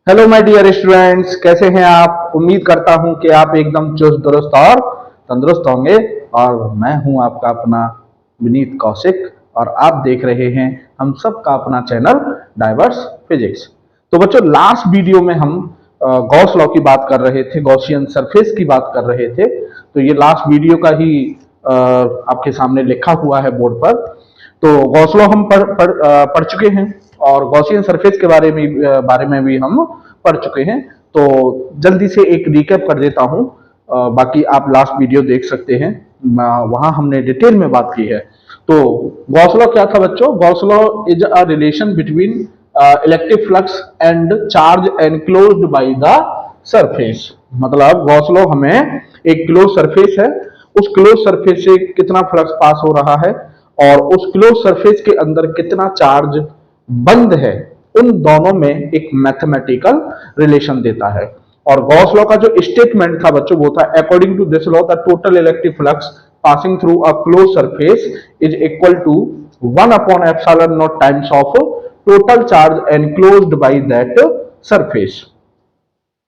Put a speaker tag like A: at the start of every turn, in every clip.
A: Hello my dear students, कैसे हैं आप। उम्मीद करता हूं कि आप एकदम चुस्त दुरुस्त और तंदुरुस्त होंगे। और मैं हूं आपका अपना विनीत कौशिक और आप देख रहे हैं हम सबका अपना चैनल डाइवर्स फिजिक्स। तो बच्चों, लास्ट वीडियो में हम गॉस लॉ की बात कर रहे थे, गॉसियन सरफेस की बात कर रहे थे। तो ये लास्ट वीडियो का ही आपके सामने लिखा हुआ है बोर्ड पर। तो गॉस लॉ हम पढ़ चुके हैं और गॉसियन सरफेस के बारे में भी हम पढ़ चुके हैं। तो जल्दी से एक रिकैप कर देता हूं। बाकी आप लास्ट वीडियो देख सकते हैं, वहां हमने डिटेल में बात की है। तो गॉस लॉ क्या था बच्चों? Gauss law is a relation between electric flux and charge enclosed by the surface. मतलब गॉस लॉ हमें एक क्लोज सरफेस है, उस क्लोज सरफेस से कितना फ्लक्स पास हो रहा है और उस क्लोज सरफेस के अंदर कितना चार्ज बंद है, उन दोनों में एक मैथमेटिकल रिलेशन देता है। और गॉस लॉ का जो स्टेटमेंट था बच्चों वो था, according to this law the total electric flux passing through a close surface is equal to 1 upon epsilon naught times of total charge enclosed by that surface.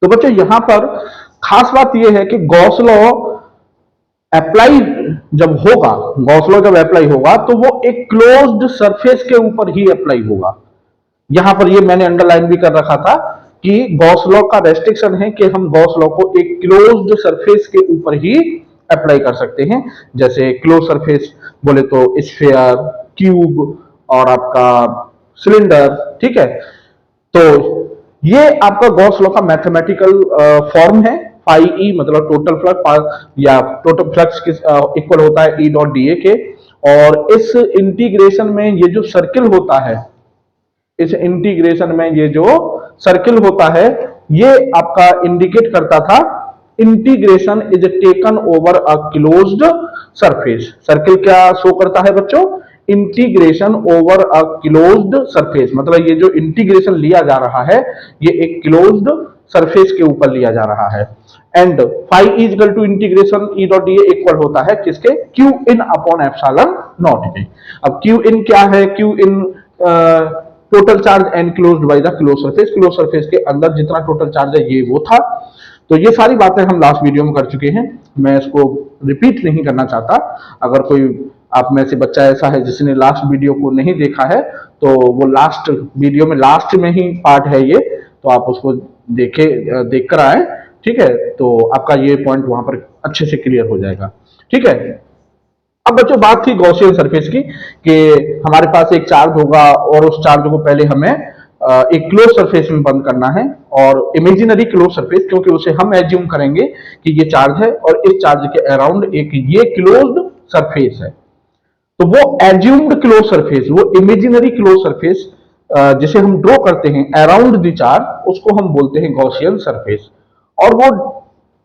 A: तो बच्चों यहां पर खास बात यह है कि गॉस लॉ अप्लाई जब होगा, गॉस लॉ जब अप्लाई होगा तो वो एक क्लोज्ड सरफेस के ऊपर ही अप्लाई होगा। यहां पर ये मैंने अंडरलाइन भी कर रखा था कि गॉस लॉ का रेस्ट्रिक्शन है कि हम गॉस लॉ को एक क्लोज्ड सरफेस के ऊपर ही अप्लाई कर सकते हैं। जैसे क्लोज सरफेस बोले तो स्फीयर, क्यूब और आपका सिलेंडर, ठीक है। तो ये आपका गॉस लॉ का मैथमेटिकल फॉर्म है। फाई ई मतलब टोटल फ्लक्स या टोटल फ्लक्स इक्वल होता है ई डॉट डी ए के। और इस इंटीग्रेशन में ये जो सर्किल होता है, इस इंटीग्रेशन में ये जो सर्किल होता है, ये आपका इंडिकेट करता था integration is taken over a closed surface. Circle क्या शो करता है बच्चों? Integration over a closed surface. मतलब ये जो इंटीग्रेशन लिया जा रहा है ये एक क्लोज्ड सरफेस के ऊपर लिया जा रहा है। And phi is equal to integration E dot D equal होता है किसके? Q in upon epsilon naught के। अब क्यू इन क्या है? Q in total charge enclosed by the close surface. Close surface के अंदर जितना टोटल चार्ज है ये वो था। तो ये सारी बातें हम लास्ट वीडियो में कर चुके हैं, मैं इसको रिपीट नहीं करना चाहता। अगर कोई आप में से बच्चा ऐसा है जिसने लास्ट वीडियो को नहीं देखा है तो वो लास्ट वीडियो में लास्ट में ही पार्ट है ये, तो आप उसको देख कर आए, ठीक है। तो आपका ये पॉइंट वहां पर अच्छे से क्लियर हो जाएगा, ठीक है। अब बच्चों बात थी गॉसियन सरफेस की कि हमारे पास एक चार्ज होगा और उस चार्ज को पहले हमें एक क्लोज सरफेस में बंद करना है, और इमेजिनरी क्लोज सरफेस, क्योंकि उसे हम एज्यूम करेंगे कि ये चार्ज है और इस चार्ज के अराउंड एक ये क्लोज्ड सरफेस है। तो वो एज्यूम्ड क्लोज सरफेस, वो इमेजिनरी क्लोज सरफेस जिसे हम ड्रॉ करते हैं अराउंड द चार्ज, उसको हम बोलते हैं गॉसियन सरफेस। और वो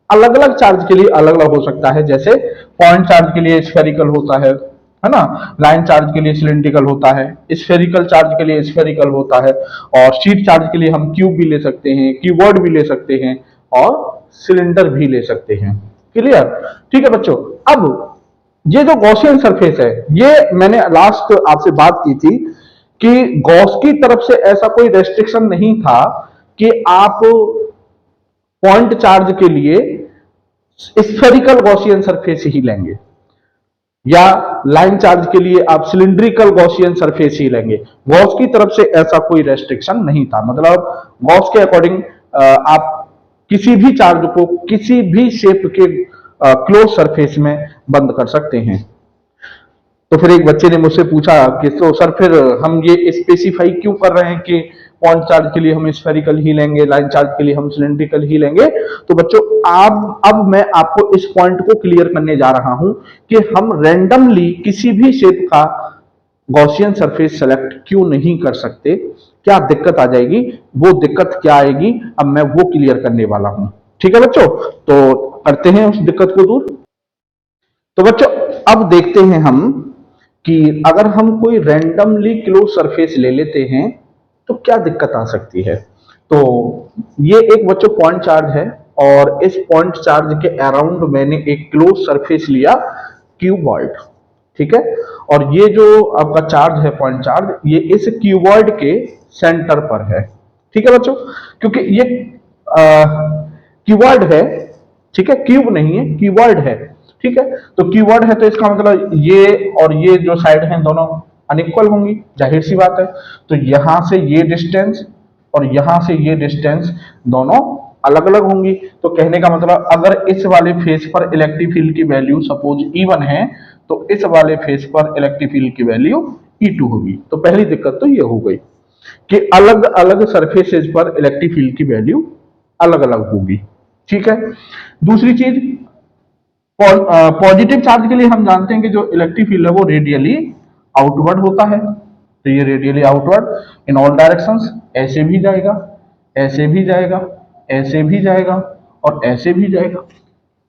A: अलग अलग चार्ज के लिए अलग अलग हो सकता है। जैसे पॉइंट चार्ज के लिए स्फेरिकल होता है ना। लाइन चार्ज के लिए सिलिंड्रिकल होता है, स्फेरिकल चार्ज के लिए स्फेरिकल होता है, और शीट चार्ज के लिए हम क्यूब भी ले सकते हैं, क्यूबॉइड भी ले सकते हैं और सिलेंडर भी ले सकते हैं। क्लियर? ठीक है बच्चों। अब ये जो गॉसियन सरफेस है, ये मैंने लास्ट आपसे बात की थी कि गॉस की तरफ से ऐसा कोई रेस्ट्रिक्शन नहीं था कि आप पॉइंट चार्ज के लिए स्फेरिकल गॉसियन सरफेस ही लेंगे या लाइन चार्ज के लिए आप सिलिंड्रिकल गॉसियन सरफेस ही लेंगे। गॉस की तरफ से ऐसा कोई रेस्ट्रिक्शन नहीं था। मतलब गॉस के अकॉर्डिंग आप किसी भी चार्ज को किसी भी शेप के क्लोज सरफेस में बंद कर सकते हैं। तो फिर एक बच्चे ने मुझसे पूछा कि तो सर फिर हम ये स्पेसिफाई क्यों कर रहे हैं कि पॉइंट चार्ज के लिए हम स्फेरिकल ही लेंगे, लाइन चार्ज के लिए हम सिलिंड्रिकल ही लेंगे। तो बच्चों अब मैं आपको इस पॉइंट को क्लियर करने जा रहा हूं कि हम रैंडमली किसी भी शेप का गॉसियन सरफेस सेलेक्ट क्यों नहीं कर सकते, क्या दिक्कत आ जाएगी, वो दिक्कत क्या आएगी अब मैं वो क्लियर करने वाला हूं। ठीक है बच्चों, तो करते हैं उस दिक्कत को दूर। तो बच्चों अब देखते हैं हम कि अगर हम कोई रैंडमली क्लोज सरफेस ले लेते हैं तो क्या दिक्कत आ सकती है। तो ये एक बच्चों पॉइंट चार्ज है और इस पॉइंट चार्ज के अराउंड मैंने एक क्लोज सरफेस लिया क्यूबॉइड, ठीक है। और ये जो आपका चार्ज है पॉइंट चार्ज, ये इस क्यूबॉइड के सेंटर पर है, ठीक है बच्चों, क्योंकि ये कीवर्ड है, ठीक है, क्यूब नहीं है, कीवर्ड है, ठीक है। तो कीवर्ड है तो इसका मतलब ये और ये जो साइड है दोनों अनइक्वल होंगी, जाहिर सी बात है। तो यहां से ये डिस्टेंस और यहां से ये डिस्टेंस दोनों अलग अलग होंगी। तो कहने का मतलब अगर इस वाले फेस पर इलेक्ट्रिक फील्ड की वैल्यू सपोज E1 है, तो इस वाले फेस पर इलेक्ट्रिक फील्ड की वैल्यू E2 होगी। तो पहली दिक्कत तो ये हो गई कि अलग अलग सरफेसेज पर इलेक्ट्रिक फील्ड की वैल्यू अलग अलग होगी, ठीक है। दूसरी चीज, पॉजिटिव चार्ज के लिए हम जानते हैं कि जो इलेक्ट्रिक फील्ड है वो रेडियली आउटवर्ड होता है। तो ये radially outward in all directions, ऐसे भी जाएगा, ऐसे भी जाएगा, ऐसे भी जाएगा और ऐसे भी जाएगा,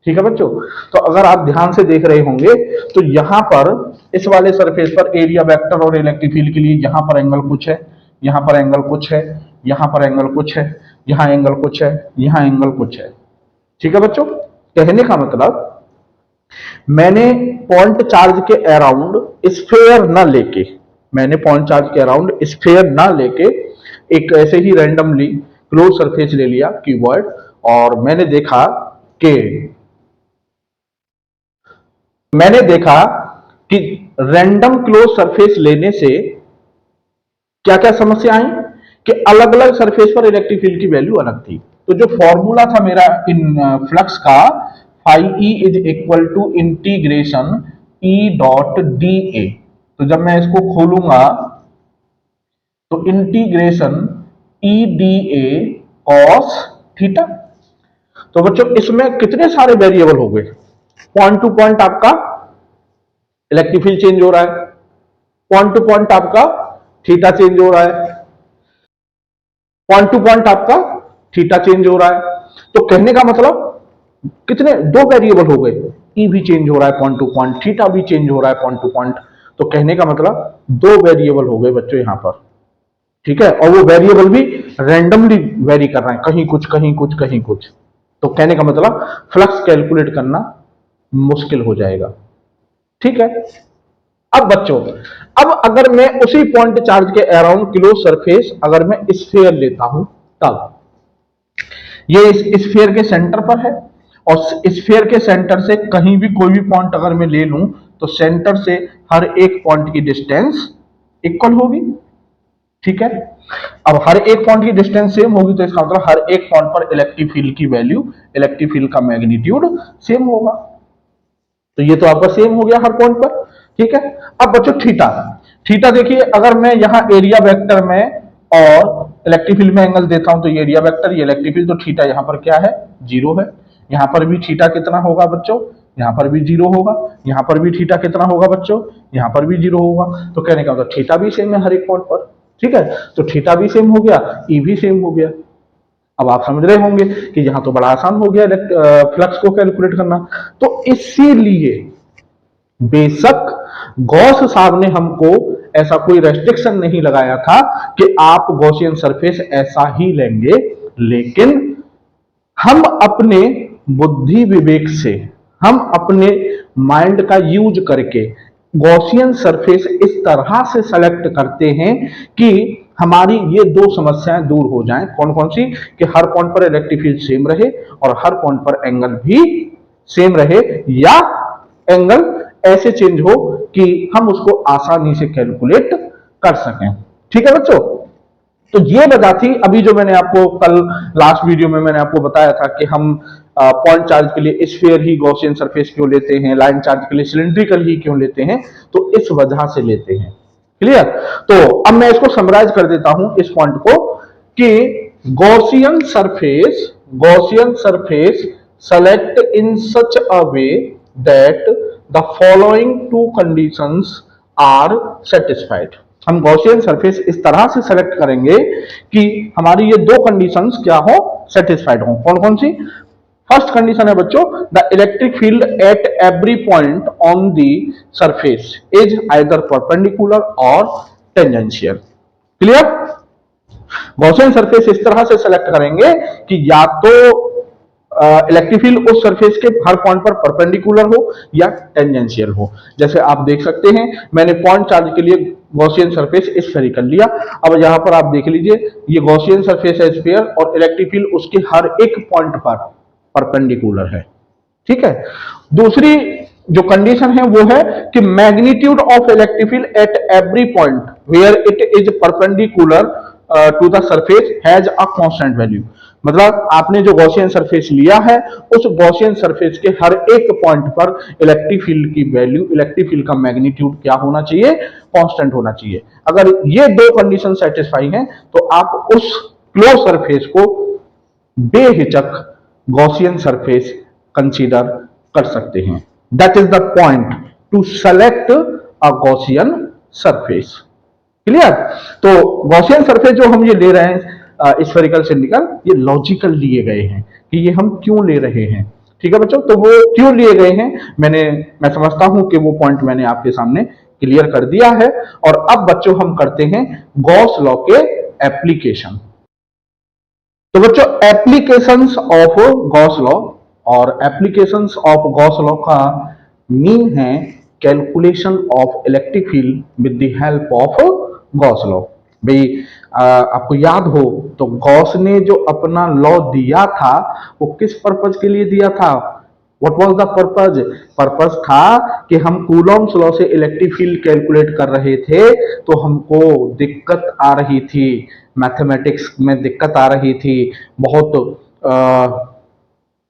A: ठीक है बच्चों। तो अगर आप ध्यान से देख रहे होंगे तो यहां पर इस वाले सरफेस पर एरिया वेक्टर और इलेक्ट्रिक फील्ड के लिए यहां पर एंगल कुछ है, यहां पर एंगल कुछ है, यहां पर एंगल कुछ है, यहां एंगल कुछ है, यहां एंगल कुछ है, ठीक है बच्चों। कहने का मतलब मैंने पॉइंट चार्ज के अराउंड स्फेयर ना लेके, मैंने पॉइंट चार्ज के अराउंड स्फेयर ना लेके एक ऐसे ही रैंडमली क्लोज सरफेस ले लिया कीवर्ड, और मैंने देखा कि रैंडम क्लोज सरफेस लेने से क्या क्या समस्या आई कि अलग अलग सरफेस पर इलेक्ट्रिक फील्ड की वैल्यू अलग थी। तो जो फॉर्मूला था मेरा इन फ्लक्स का, phi E is equal to integration E dot D A, तो जब मैं इसको खोलूंगा तो integration E D A cos theta. तो बच्चों इसमें कितने सारे वेरिएबल हो गए, पॉइंट टू पॉइंट आपका इलेक्ट्रिक फील्ड चेंज हो रहा है, पॉइंट टू पॉइंट आपका थीटा चेंज हो रहा है, पॉइंट टू पॉइंट आपका थीटा चेंज हो रहा है। तो कहने का मतलब कितने, दो वेरिएबल हो गए, ई भी चेंज हो रहा है पॉइंट टू पॉइंट, थीटा भी चेंज हो रहा है पॉइंट टू पॉइंट। तो कहने का मतलब दो वेरिएबल हो गए बच्चों यहां पर, ठीक है, और वो वेरिएबल भी रैंडमली वेरी कर रहे हैं, कहीं कुछ कहीं कुछ कहीं कुछ। तो कहने का मतलब फ्लक्स कैलकुलेट करना मुश्किल हो जाएगा, ठीक है। अब बच्चों, अब अगर मैं उसी पॉइंट चार्ज के अराउंड क्लोज सरफेस अगर मैं स्फीयर लेता हूं, तब ये स्फीयर के सेंटर पर है, और स्फीयर के सेंटर से कहीं भी कोई भी पॉइंट अगर मैं ले लूं तो सेंटर से हर एक पॉइंट की डिस्टेंस इक्वल होगी, ठीक है। अब हर एक पॉइंट की डिस्टेंस सेम होगी तो इसका मतलब हर एक पॉइंट पर इलेक्ट्रिक फील्ड की वैल्यू, इलेक्ट्रिक फील्ड का मैग्नीट्यूड सेम होगा। तो ये तो आपका सेम हो गया हर पॉइंट पर, ठीक है। अब बच्चों थीटा, थीटा देखिए, अगर मैं यहां एरिया वेक्टर में और इलेक्ट्रिक फील्ड में एंगल देता हूं तो ये एरिया वेक्टर, ये इलेक्ट्रिक फील्ड, तो थीटा यहां पर क्या है, जीरो है। यहां पर भी थीटा कितना होगा बच्चों, यहां पर भी जीरो होगा, यहां पर भी थीटा कितना होगा बच्चों, यहां पर भी जीरो होगा। तो कहने का मतलब थीटा भी सेम है हर एक पॉइंट पर, ठीक है। तो थीटा भी सेम हो गया, ई भी सेम हो गया। अब आप समझ रहे होंगे कि यहां तो बड़ा आसान हो गया फ्लक्स को कैलकुलेट करना। तो इसीलिए बेशक गॉस साहब ने हमको ऐसा कोई रेस्ट्रिक्शन नहीं लगाया था कि आप गॉसियन सरफेस ऐसा ही लेंगे, लेकिन हम अपने बुद्धि विवेक से, हम अपने माइंड का यूज करके गॉसियन सरफेस इस तरह से सेलेक्ट करते हैं कि हमारी ये दो समस्याएं दूर हो जाएं। कौन कौन सी, कि हर पॉइंट पर इलेक्ट्रिक फील्ड सेम रहे और हर पॉइंट पर एंगल भी सेम रहे, या एंगल ऐसे चेंज हो कि हम उसको आसानी से कैलकुलेट कर सकें, ठीक है बच्चों। तो ये वजह थी। अभी जो मैंने आपको कल लास्ट वीडियो में मैंने आपको बताया था कि हम पॉइंट चार्ज के लिए स्फीयर ही गॉसियन सरफेस क्यों लेते हैं, लाइन चार्ज के लिए सिलिंड्रिकल ही क्यों लेते हैं, तो इस वजह से लेते हैं, क्लियर। तो अब मैं इसको समराइज कर देता हूं इस पॉइंट को कि Gaussian surface select in such a way that the following two conditions are satisfied. हम गॉसियन सरफेस इस तरह से सेलेक्ट करेंगे कि हमारी ये दो कंडीशंस क्या हो, सेटिस्फाइड हो। कौन कौन सी, फर्स्ट कंडीशन है बच्चों, the electric field at every point on the surface is either perpendicular और टेंजेंशियल, क्लियर। गॉसियन सरफेस इस तरह से सेलेक्ट करेंगे कि या तो इलेक्ट्रिक फील्ड उस सरफेस के हर पॉइंट पर परपेंडिकुलर हो या टेंजेंशियल हो। जैसे आप देख सकते हैं मैंने पॉइंट चार्ज के लिए गॉसियन सरफेस स्फेरिकल लिया। अब यहाँ पर आप देख लीजिए, ये गॉसियन सरफेस है स्फीयर, और इलेक्ट्रिक फील्ड उसके हर एक पॉइंट पर परपेंडिकुलर है। ठीक है। दूसरी जो कंडीशन है वो है कि magnitude of electric field at every point where it is perpendicular to the surface has a constant value. मतलब आपने जो गॉसियन सरफेस लिया है, उस गॉसियन सरफेस के हर एक पॉइंट पर इलेक्ट्रिक फील्ड की वैल्यू, इलेक्ट्रिक फील्ड का मैग्नीट्यूड क्या होना चाहिए, कांस्टेंट होना चाहिए। अगर ये दो कंडीशन सेटिस्फाई हैं तो आप उस क्लोज सरफेस को बेहिचक गॉसियन सरफेस कंसीडर कर सकते हैं। That is the point two select a Gaussian surface. Clear. तो गॉसियन सरफेस जो हम ये ले रहे हैं स्फेरिकल सिलिंड्रिकल, ये लॉजिकल लिए गए हैं कि ये हम क्यों ले रहे हैं। ठीक है बच्चों, तो वो क्यों लिए गए हैं मैं समझता हूं कि वो पॉइंट मैंने आपके सामने क्लियर कर दिया है। और अब बच्चों हम करते हैं गॉस लॉ के एप्लीकेशन। तो बच्चों एप्लीकेशंस ऑफ गॉस लॉ, और एप्लीकेशंस ऑफ गॉस लॉ का मीन है calculation of electric field with the help of Gauss law. भाई आपको याद हो तो गॉस ने जो अपना लॉ दिया था वो किस पर्पज के लिए दिया था? What was the purpose? Purpose था कि हम कूलॉम्स लॉ से इलेक्ट्रिक फील्ड कैलकुलेट कर रहे थे, तो हमको दिक्कत आ रही थी, मैथमेटिक्स में दिक्कत आ रही थी, बहुत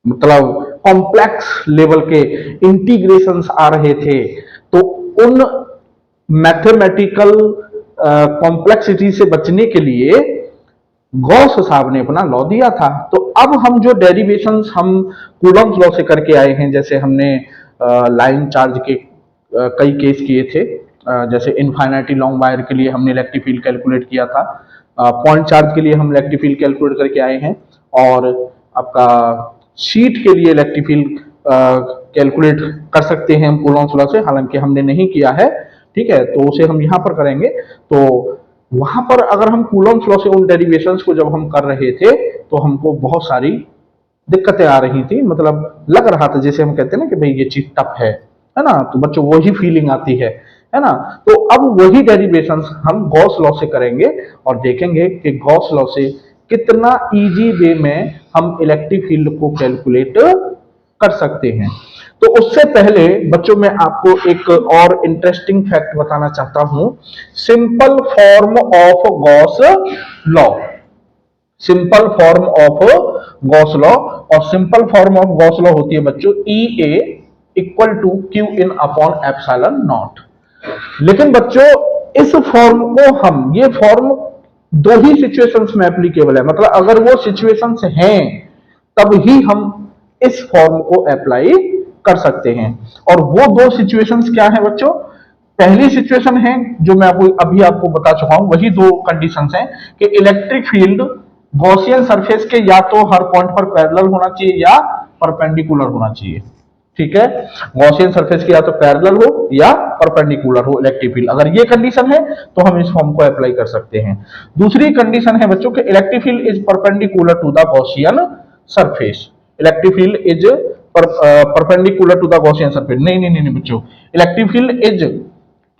A: मतलब कॉम्प्लेक्स लेवल के इंटीग्रेशंस आ रहे थे। तो उन मैथमेटिकल कॉम्प्लेक्सिटी से बचने के लिए गॉस साहब ने अपना लॉ दिया था। तो अब हम जो डेरिवेशंस हम कूलॉम्स लॉ से करके आए हैं, जैसे हमने लाइन चार्ज के कई केस किए थे, जैसे इनफाइनाइटली लॉन्ग वायर के लिए हमने इलेक्ट्रिक फील्ड कैलकुलेट किया था, पॉइंट चार्ज के लिए हम इलेक्ट्रिक फील्ड कैलकुलेट करके आए हैं, और आपका शीट के लिए इलेक्ट्रिक फील्ड कैलकुलेट कर सकते हैं हम कूलॉम्स लॉ से, हालांकि हमने नहीं किया है। ठीक है, तो उसे हम यहां पर करेंगे। तो वहां पर अगर हम कूलॉम्स लॉ से उन डेरिवेशंस को जब हम कर रहे थे तो हमको बहुत सारी दिक्कतें आ रही थी, मतलब लग रहा था जैसे हम कहते हैं ना कि भाई ये चीज टफ है ना, तो बच्चों वही फीलिंग आती है ना। तो अब वही डेरिवेशंस हम गॉस लॉ से करेंगे और देखेंगे कि गॉस लॉ से कितना इजी वे में हम इलेक्ट्रिक फील्ड को कैलकुलेट कर सकते हैं। तो उससे पहले बच्चों मैं आपको एक और इंटरेस्टिंग फैक्ट बताना चाहता हूं। Simple form of Gauss law, simple form of Gauss law, और simple form of Gauss law होती है बच्चों E A equal to Q in upon epsilon naught. लेकिन बच्चों इस फॉर्म को हम, ये फॉर्म दो ही सिचुएशंस में एप्लीकेबल है, मतलब अगर वो सिचुएशंस हैं तब ही हम इस फॉर्म को अप्लाई कर सकते हैं। और वो दो सिचुएशंस क्या है बच्चों? पहली सिचुएशन है जो मैं अभी आपको बता चुका हूं, वही दो कंडीशंस हैं कि इलेक्ट्रिक फील्ड गॉसियन सरफेस के या तो हर पॉइंट पर पैरेलल होना चाहिए या परपेंडिकुलर होना चाहिए। ठीक है, गॉसियन सरफेस के या तो पैरेलल हो या परपेंडिकुलर हो इलेक्ट्रिक फील्ड, अगर ये कंडीशन है तो हम इस फॉर्म को अप्लाई कर सकते हैं। दूसरी कंडीशन है बच्चों कि electric field is perpendicular to the Gaussian surface. Electric field is perpendicular to the Gaussian surface, नहीं नहीं नहीं बच्चों, electric field is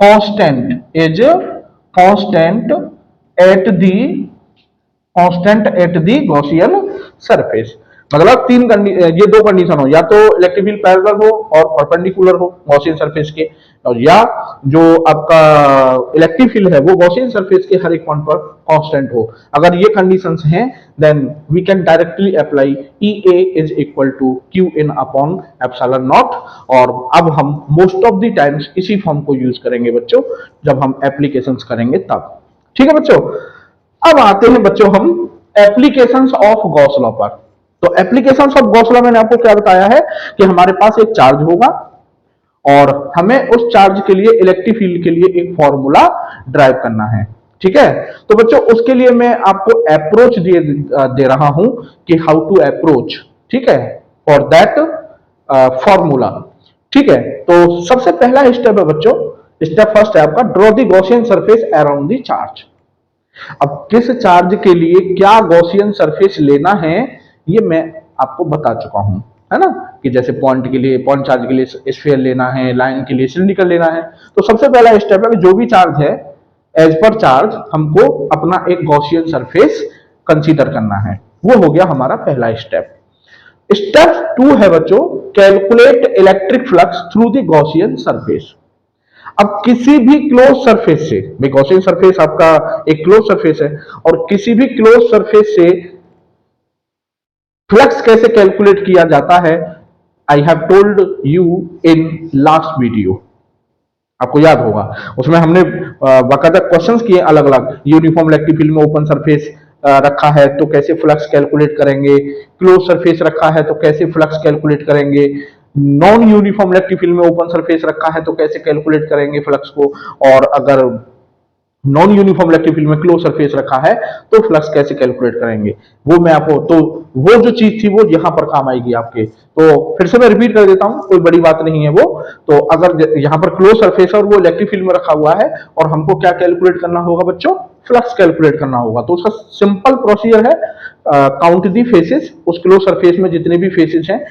A: constant at the constant at the Gaussian surface. मतलब ये दो कंडीशन हो, या तो इलेक्ट्रिक फील्ड पैरेलल हो और परपेंडिकुलर हो गॉसियन सरफेस के, और या जो आपका इलेक्ट्रिक फील्ड है वो गॉसियन सरफेस के हर एक पॉइंट पर कांस्टेंट हो। अगर ये कंडीशंस हैं then we can directly apply E A is equal to Q in upon epsilon naught. और अब हम मोस्ट ऑफ द टाइम्स इसी फॉर्म को यूज करेंगे बच्चों जब हम एप्लीकेशंस करेंगे तब। ठीक है बच्चों, अब आते हैं बच्चों हम एप्लीकेशंस ऑफ गॉस लॉ पर। तो एप्लीकेशंस ऑफ गॉस लॉ मैंने आपको क्या बताया है कि हमारे पास एक चार्ज होगा और हमें उस चार्ज के लिए इलेक्ट्रिक फील्ड के लिए एक फॉर्मूला ड्राइव करना है। ठीक है, तो बच्चों उसके लिए मैं आपको अप्रोच दे रहा हूं कि हाउ टू अप्रोच। ठीक है, फॉर दैट फॉर्मूला। ठीक है, तो सबसे पहला स्टेप है बच्चों, स्टेप फर्स्ट है आपका draw the Gaussian surface around the charge. अब किस चार्ज के लिए क्या गॉसियन सरफेस लेना है ये मैं आपको बता चुका हूं, है ना, कि जैसे पॉइंट के लिए, पॉइंट चार्ज के लिए स्फीयर लेना है, लाइन के लिए सिलिंड्रिकल लेना है। तो सबसे पहला स्टेप है कि जो भी चार्ज है एज पर चार्ज हमको अपना एक गॉसियन सरफेस कंसीडर करना है। वो हो गया हमारा पहला स्टेप। स्टेप 2 है बच्चों, calculate electric flux through the Gaussian surface. अब किसी भी क्लोज सरफेस से, गॉसियन सरफेस आपका एक क्लोज सरफेस है, और किसी भी क्लोज सरफेस से फ्लक्स कैसे कैलकुलेट किया जाता है, I have told you in last video, आपको याद होगा। उसमें हमने बाकायदा क्वेश्चंस किए अलग अलग। यूनिफॉर्म इलेक्ट्रिक फील्ड में ओपन सरफेस रखा है तो कैसे फ्लक्स कैलकुलेट करेंगे, क्लोज सरफेस रखा है तो कैसे फ्लक्स कैलकुलेट करेंगे, नॉन यूनिफॉर्म इलेक्ट्रिक फील्ड में ओपन सरफेस रखा है तो कैसे कैलकुलेट करेंगे फ्लक्स को, और अगर नॉन यूनिफॉर्म इलेक्ट्रिक फील्ड में क्लोज सरफेस रखा है तो फ्लक्स कैसे कैलकुलेट करेंगे। वो मैं आपको, तो वो जो चीज थी वो यहां पर काम आएगी आपके। तो फिर से मैं रिपीट कर देता हूं, कोई बड़ी बात नहीं है वो। तो अगर यहां पर क्लोज सरफेस है और वो इलेक्ट्रिक फील्ड में रखा हुआ है, और हमको क्या कैलकुलेट करना होगा बच्चों, फ्लक्स कैलकुलेट करना होगा, तो उसका सिंपल प्रोसीजर है, काउंट दी फेसेस। उस क्लोज सरफेस में जितने भी फेसेस हैं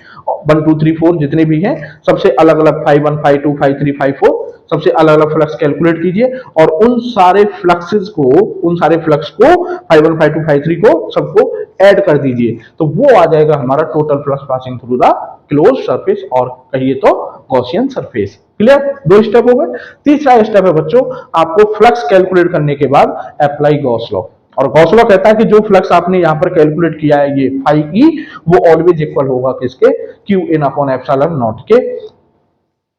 A: 1 2 3 4 जितने भी हैं, सबसे अलग अलग 5 1 5 2 5 3 5 4 सबसे अलग अलग फ्लक्स कैलकुलेट कीजिए, और उन सारे फ्लक्सेस को, उन सारे फ्लक्स को 5 1 5 2 5 3 को सबको ऐड कर दीजिए, तो वो आ जाएगा हमारा total flux passing through the close surface, और कहिए तो गॉसियन सरफेस। क्लियर? 2 स्टेप हो गए। तीसरा स्टेप है बच्चों, आपको फ्लक्स कैलकुलेट करने के बाद अप्लाई गॉस लॉ। और गॉस लॉ कहता है कि जो फ्लक्स आपने यहां पर कैलकुलेट किया है ये फाई ई, वो ऑलवेज इक्वल होगा किसके, Q in upon epsilon naught के।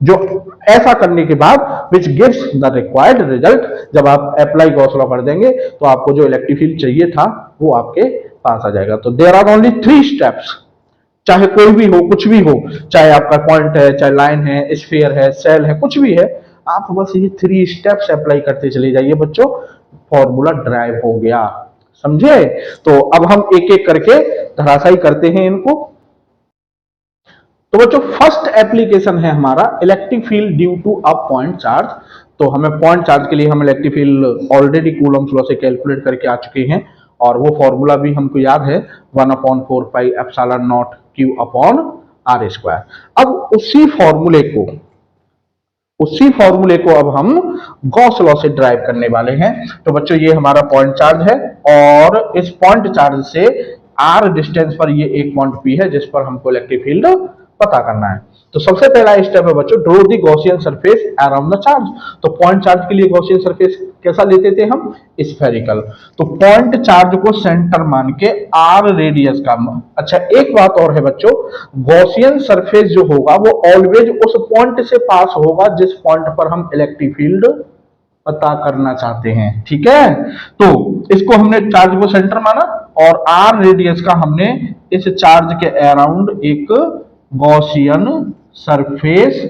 A: जो ऐसा करने के बाद which gives the required result, जब आप अप्लाई गॉस लॉ कर देंगे तो आपको जो इलेक्ट्रिक फील्ड चाहिए था वो आपके पास आ जाएगा। तो देयर आर ओनली 3 स्टेप्स, चाहे कोई भी हो, कुछ भी हो, चाहे आपका पॉइंट है, चाहे लाइन है, स्फीयर है, सेल है, कुछ भी है, आप बस ये 3 स्टेप्स अप्लाई करते चले जाइए बच्चों, फॉर्मूला ड्राइव हो गया। समझे? तो अब हम एक एक करके धराशायी करते हैं इनको। तो बच्चों फर्स्ट एप्लीकेशन है हमारा electric field due to a point charge. तो हमें पॉइंट चार्ज के लिए हम electric field already Coulomb's law से कैलकुलेट करके आ चुके हैं, और वो फॉर्मूला भी हमको याद है, 1/4 pi epsilon naught Q upon R square. अब उसी फॉर्मूले को अब हम गॉस लॉ से ड्राइव करने वाले हैं। तो बच्चों ये हमारा पॉइंट चार्ज है, और इस पॉइंट चार्ज से आर डिस्टेंस पर ये एक पॉइंट पी है जिस पर हमको इलेक्ट्रिक फील्ड पता करना है। तो सबसे पहला स्टेप है बच्चों, draw the Gaussian surface around the charge. तो पॉइंट चार्ज के लिए गॉसियन सरफेस कैसा लेते थे हम, स्फेरिकल। तो पॉइंट चार्ज को सेंटर मान के आर रेडियस का, अच्छा एक बात और है बच्चों, गॉसियन सरफेस जो होगा वो ऑलवेज उस पॉइंट से पास होगा जिस पॉइंट पर हम इलेक्ट्रिक फील्ड पता करना चाहते हैं। ठीक है? तो इसको हमने चार्ज को सेंटर माना, और आर रेडियस का हमने इस चार्ज के अराउंड एक गॉसियन सरफेस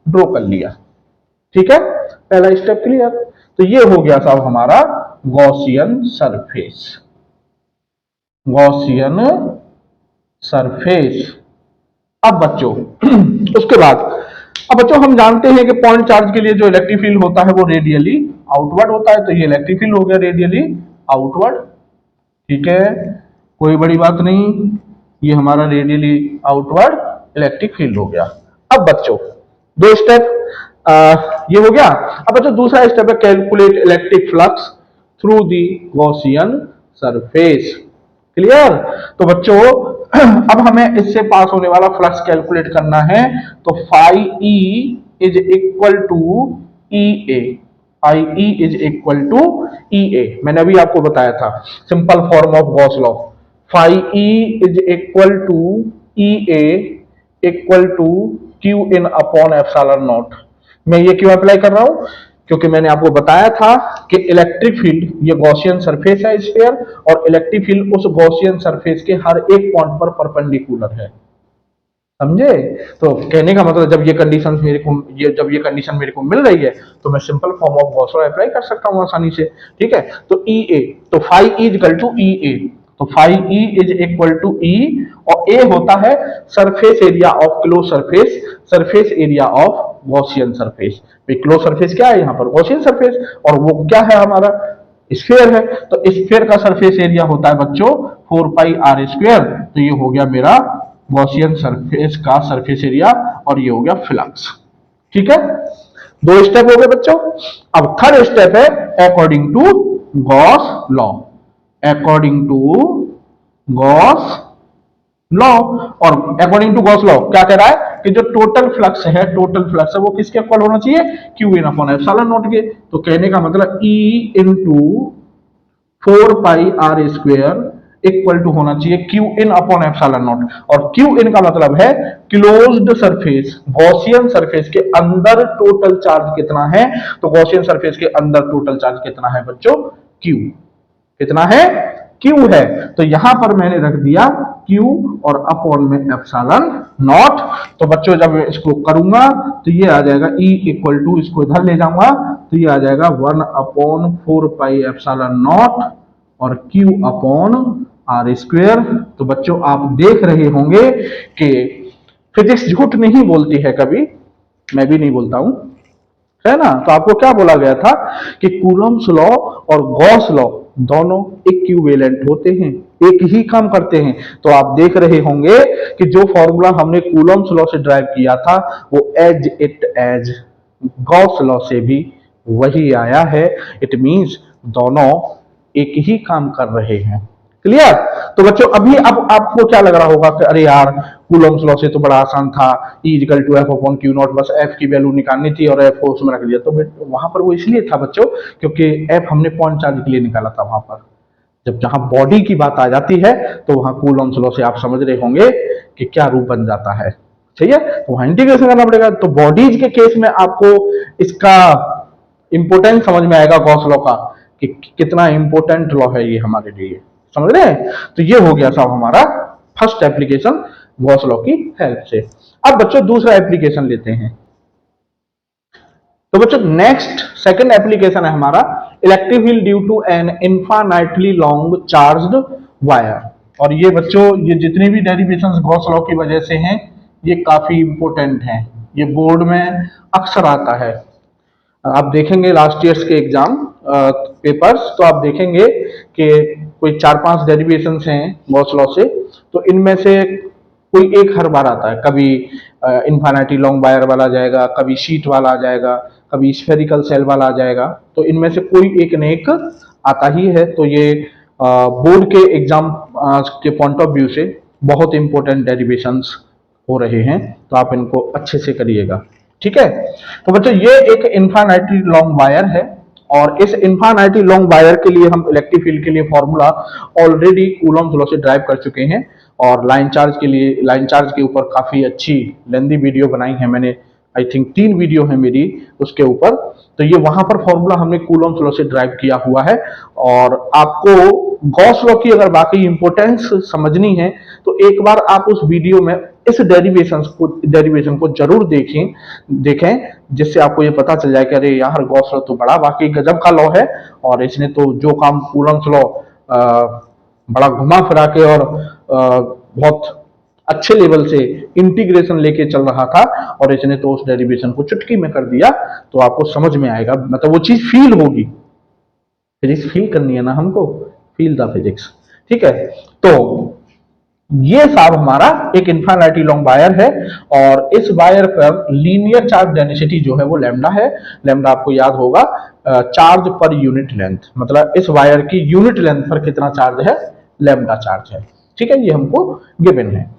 A: ड्रॉ कर लिया। ठीक है? पहला स्टेप क्लियर। तो ये हो गया साहब हमारा गॉसियन सरफेस, गॉसियन सरफेस। अब बच्चों उसके बाद, अब बच्चों हम जानते हैं कि पॉइंट चार्ज के लिए जो इलेक्ट्रिक फील्ड होता है वो रेडियली आउटवर्ड होता है। तो ये इलेक्ट्रिक फील्ड हो गया रेडियली आउटवर्ड। ठीक है, कोई बड़ी बात नहीं, ये हमारा रेडियली आउटवर्ड इलेक्ट्रिक फील्ड हो गया। अब बच्चों 2 स्टेप ये हो गया। अब बच्चों दूसरा स्टेप है calculate electric flux through the Gaussian surface. Clear? तो बच्चों अब हमें इससे पास होने वाला फ्लक्स कैलकुलेट करना है। तो phi E is equal to E A, phi E is equal to E A. मैंने अभी आपको बताया था simple form of Gauss law, phi E is equal to E A equal to Q in upon epsilon naught. मैं ये क्यों apply कर रहा हूं, क्योंकि मैंने आपको बताया था कि इलेक्ट्रिक फील्ड ये गॉसियन सरफेस है स्फीयर, और इलेक्ट्रिक फील्ड उस गॉसियन सरफेस के हर एक पॉइंट पर परपेंडिकुलर है। समझे? तो कहने का मतलब जब ये कंडीशन मेरे को मिल रही है तो मैं simple form of Gauss law apply कर सकता हूं आसानी से। ठीक है? तो ई ए, तो phi E equal to E A, तो phi E is equal to E, और ए होता है surface area of close surface, surface area of Gaussian surface. Close surface क्या है यहाँ पर, गॉसियन सरफेस, और वो क्या है हमारा, स्फीयर है। तो स्फीयर का सरफेस एरिया होता है बच्चों 4 पाई आर स्क्वायर। तो ये हो गया मेरा गॉसियन सरफेस का सरफेस एरिया, और ये हो गया फ्लक्स। ठीक है? दो स्टेप हो गए बच्चों। अब थर्ड स्टेप है according to Gauss law. According to Gauss law. और अकॉर्डिंग टू गॉस लॉ क्या कह रहा है कि जो टोटल फ्लक्स है वो किसके इक्वल होना चाहिए, Q in upon epsilon naught के। तो कहने का मतलब E into 4 pi r² equal to होना चाहिए Q in upon epsilon naught. और क्यू इन का मतलब है क्लोज्ड सरफेस, गॉसियन सरफेस के अंदर टोटल चार्ज कितना है। तो गॉसियन सरफेस के अंदर टोटल चार्ज कितना है बच्चों, क्यू। कितना है, क्यू है। तो यहां पर मैंने रख दिया क्यू और अपॉन में एप्सिलॉन नॉट। तो बच्चों जब इसको करूंगा तो ये आ जाएगा ई इक्वल टू, इसको इधर ले जाऊंगा तो ये आ जाएगा 1/4 पाई एप्सिलॉन नॉट और क्यू अपॉन r²। तो बच्चों आप देख रहे होंगे कि फिजिक्स झूठ नहीं बोलती है कभी, मैं भी नहीं बोलता हूं, है ना। तो आपको क्या बोला गया था कि कूलम्ब्स लॉ और गॉस लॉ दोनों इक्विवेलेंट होते हैं, एक ही काम करते हैं। तो आप देख रहे होंगे कि जो फॉर्मूला हमने कूलम्ब्स लॉ से ड्राइव किया था वो as it as Gauss law से भी वही आया है। इट मींस दोनों एक ही काम कर रहे हैं। क्लियर। तो बच्चों अभी अब आपको क्या लग रहा होगा कि अरे यार कूलम्ब्स लॉ से तो बड़ा आसान था, E equal to F upon Q naught, बस एफ की वैल्यू निकालनी थी और एफ को उसमें रख दिया। तो वहां पर वो इसलिए था बच्चों क्योंकि एफ हमने पॉइंट चार्ज के लिए निकाला था। वहां पर जब जहां बॉडी की बात आ जाती है तो वहां कूलम्ब्स लॉ से आप समझ रहे होंगे कि क्या रूप बन जाता है। सही है, तो वहां इंटीग्रेशन करना पड़ेगा। तो बॉडीज के केस में आपको इसका इंपोर्टेंस समझ में आएगा गॉस लॉ का, कि कितना इंपोर्टेंट लॉ है ये हमारे लिए। समझ रहे हैं। तो ये हो गया साहब हमारा फर्स्ट एप्लीकेशन गॉस लॉ की हेल्प से। अब बच्चों दूसरा एप्लीकेशन लेते हैं। तो बच्चों नेक्स्ट सेकंड एप्लीकेशन है हमारा electric field due to an infinitely long charged wire. और ये बच्चों ये जितने भी डेरिवेशंस गॉस लॉ की वजह से हैं ये काफी इंपोर्टेंट हैं, ये बोर्ड में अक्सर आता है। आप देखेंगे लास्ट ईयर्स के एग्जाम पेपर्स तो आप देखेंगे कि कोई 4-5 डेरिवेशंस हैं गॉस लॉ से, तो इनमें से कोई एक हर बार आता है। कभी इनफाइनाइटली लॉन्ग वायर वाला आ जाएगा, कभी शीट वाला आ जाएगा, कभी स्फेरिकल सेल वाला आ जाएगा। तो इनमें से कोई एक न एक आता ही है। तो ये बोर्ड के एग्जाम के पॉइंट ऑफ व्यू से बहुत इंपॉर्टेंट डेरिवेशंस हो रहे हैं, तो आप इनको अच्छे से करिएगा। ठीक है। तो बच्चों ये एक इनफाइनाइटली लॉन्ग वायर है और इस इनफाइनाइटली लॉन्ग वायर के लिए हम इलेक्ट्रिक फील्ड के लिए फॉर्मूला ऑलरेडी कूलम्ब्स लॉ से ड्राइव कर चुके हैं। और लाइन चार्ज के लिए, लाइन चार्ज के ऊपर काफी अच्छी लेंदी वीडियो बनाई है मैंने, आई थिंक 3 वीडियो है मेरी उसके ऊपर। तो ये वहां पर फॉर्मूला हमने कूलम्ब्स लॉ से ड्राइव किया हुआ है। और आपको गॉस लॉ की अगर बाकी इंपोर्टेंस समझनी है तो एक बार आप उस वीडियो में इस डेरिवेशन को जरूर देखें, जिससे आपको ये पता चल जाए कि अरे यार गॉस लॉ तो बड़ा वाकई गजब का लॉ है और इसने तो जो काम कूलम्ब्स लॉ बड़ा घुमा फिरा के और बहुत अच्छे लेवल से इंटीग्रेशन लेके चल रहा था और इसने तो उस डेरिवेशन को चुटकी में कर दिया। तो आपको समझ में आएगा, मतलब वो चीज फील होगी। फिजिक्स फील करनी है ना हमको, फील द फिजिक्स। ठीक है। तो ये साहब हमारा एक इनफाइनाइटली लॉन्ग वायर है और इस वायर पर लीनियर चार्ज डेंसिटी जो है वो लैम्डा है। लैम्डा आपको याद होगा चार्ज पर यूनिट लेंथ, मतलब इस वायर की यूनिट लेंथ पर कितना चार्ज है, लैम्डा चार्ज है। ठीक है, ये हमको गिवन है।